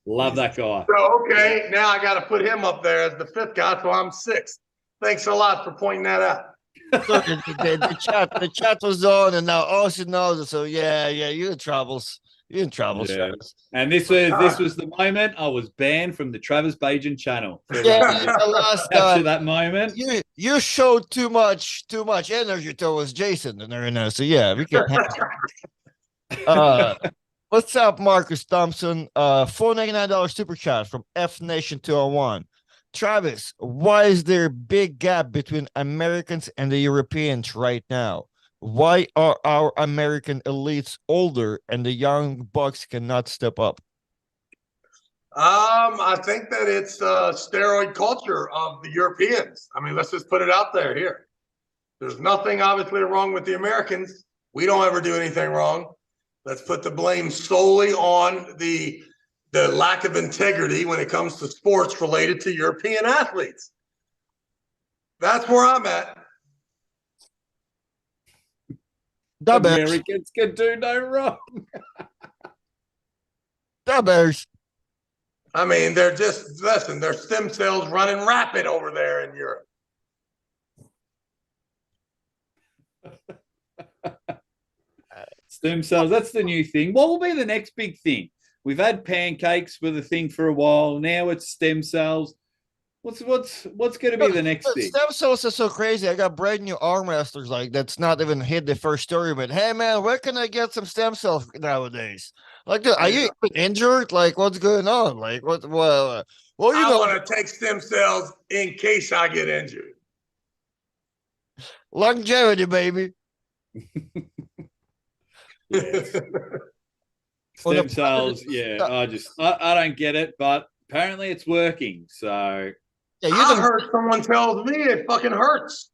Love that guy. So, okay, now I got to put him up there as the fifth guy, so I'm sixth. Thanks a lot for pointing that out. The chat was on, and now Austin knows it. So yeah, you in troubles. You in trouble, Yeah. Travis. And this was the moment I was banned from the Travis Bagent channel. For Yeah, just the last capture that moment. you showed too much energy towards Jason and everything. So yeah, we can. What's up, Marcus Thompson? $4.99 super chat from F Nation 201. Travis, why is there a big gap between Americans and the Europeans right now? Why are our American elites older and the young bucks cannot step up? I think that it's steroid culture of the Europeans. I mean, let's just put it out there here. There's nothing obviously wrong with the Americans. We don't ever do anything wrong. Let's put the blame solely on the lack of integrity when it comes to sports related to European athletes. That's where I'm at. The Bears. Americans can do no wrong. The Bears. I mean, they're just, listen, their stem cells running rapid over there in Europe. Stem cells, that's the new thing. What will be the next big thing? We've had pancakes with a thing for a while. Now it's stem cells. What's going to be the next thing? Stem cells are so crazy. I got brand new arm wrestlers like that's not even hit the first story. But hey, man, where can I get some stem cells nowadays? Like, dude, are you even injured? Like, what's going on? Like, what? Well, you I know, want to take stem cells in case I get injured. longevity, baby. Stem cells, yeah. I don't get it, but apparently it's working. So yeah, I heard someone tells me it fucking hurts.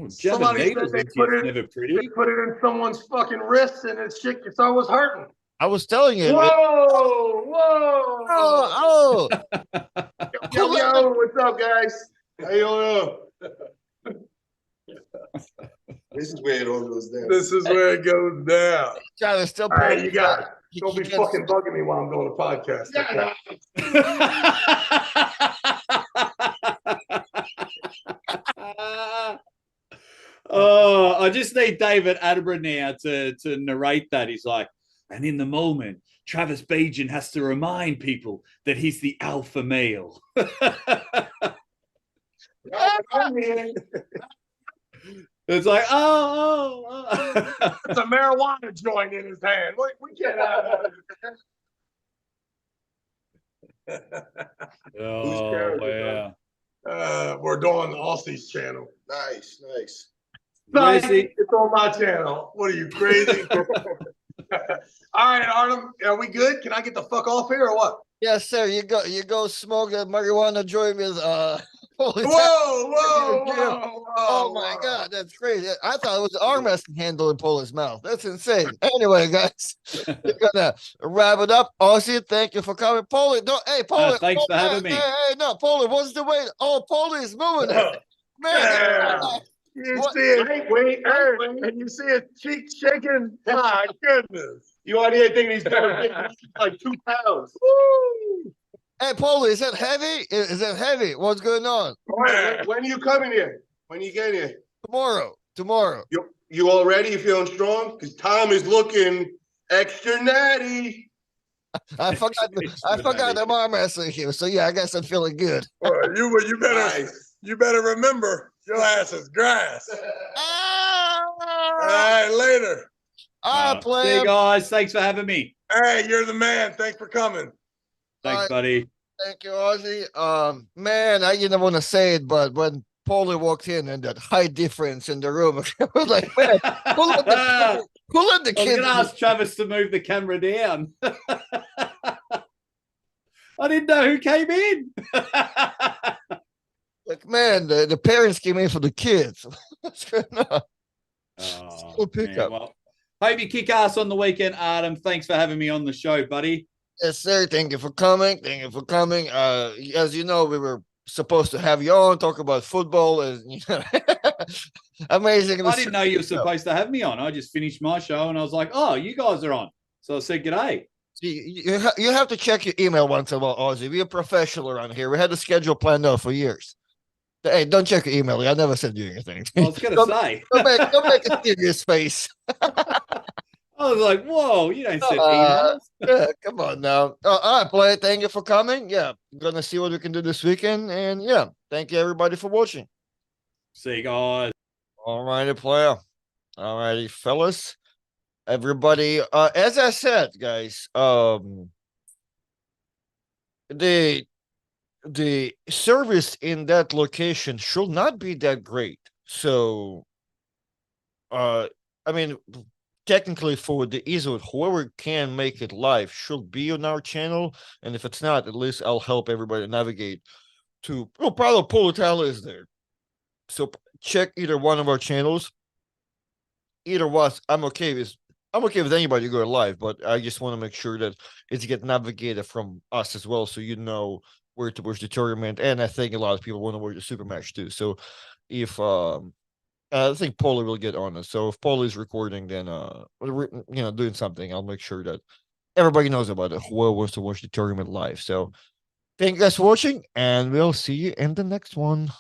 Somebody said they put it in someone's fucking wrist and it shit it's always hurting. I was telling you. Whoa! Oh! Yo, what's up, guys? How you doing? This is where it all goes down. This is where it goes down. Travis, still All right, you got it. Don't be fucking bugging me while I'm doing a podcast. Oh, I just need David Attenborough now to narrate that. He's like, and in the moment, Travis Bagent has to remind people that he's the alpha male. It's like, oh. It's a marijuana joint in his hand. We can't have Oh, wow. We're doing Aussie's channel. Nice. It's on my channel. What are you, crazy? All right, Artem, are we good? Can I get the fuck off here or what? Yes, sir. You go smoke a marijuana joint with Whoa! Oh my God, that's crazy. I thought it was the arm wrestling handle in Paul's mouth. That's insane. Anyway, guys, we're gonna wrap it up. Aussie, thank you for coming. Paulie, hey, Paulie. Thanks for having me. Hey, no, Paulie, what's the way? Oh, Paulie is moving it. Man, you see it. Wait, and you see his cheek shaking. My goodness. You want to hear thinking he's like 2 pounds. Woo! Hey, Paulie, is that heavy? Is that heavy? What's going on? When are you coming here? When are you getting here? Tomorrow. You all ready? You feeling strong? Because Tom is looking extra natty. I forgot the arm wrestling here. So yeah, I guess I'm feeling good. You better remember your ass is grass. All right, later. See you guys. Thanks for having me. Hey, you're the man. Thanks for coming. Thanks, buddy. Thank you, Ozzy. Man, I didn't want to say it, but when Paulie walked in and that height difference in the room, I was like, man, pull up the kid. I was going to ask Travis to move the camera down. I didn't know who came in. Like, man, the parents came in for the kids. What's going on? Oh, well, hope you kick ass on the weekend, Artem. Thanks for having me on the show, buddy. Yes, sir. Thank you for coming. As you know, we were supposed to have you on, talk about football. And, amazing. I didn't know you were supposed to have me on. I just finished my show and I was like, oh, you guys are on. So I said, g'day. You have to check your email once in a while, Ozzy. We're professional around here. We had the schedule planned out for years. Hey, don't check your email. I never sent you anything. I was going to say. Don't make a serious face. I was like, whoa, you don't send Uh, emails. yeah, come on now. All right, player. Thank you for coming. Yeah, gonna see what we can do this weekend. And yeah, thank you everybody for watching. See you guys. All righty, player. All righty, fellas. Everybody, as I said, guys, the service in that location should not be that great. So, I mean, technically for the easel, whoever can make it live should be on our channel. And if it's not, at least I'll help everybody navigate to. Well, probably Politala is there. So check either one of our channels. Either was I'm okay with anybody going live, but I just want to make sure that it's get navigated from us as well, so you know where to watch the tournament. And I think a lot of people want to watch the super match too. So if I think Paulie will get on it. So if Paulie's recording, then doing something, I'll make sure that everybody knows about it. Who wants to watch the tournament live? So thank you guys for watching, and we'll see you in the next one.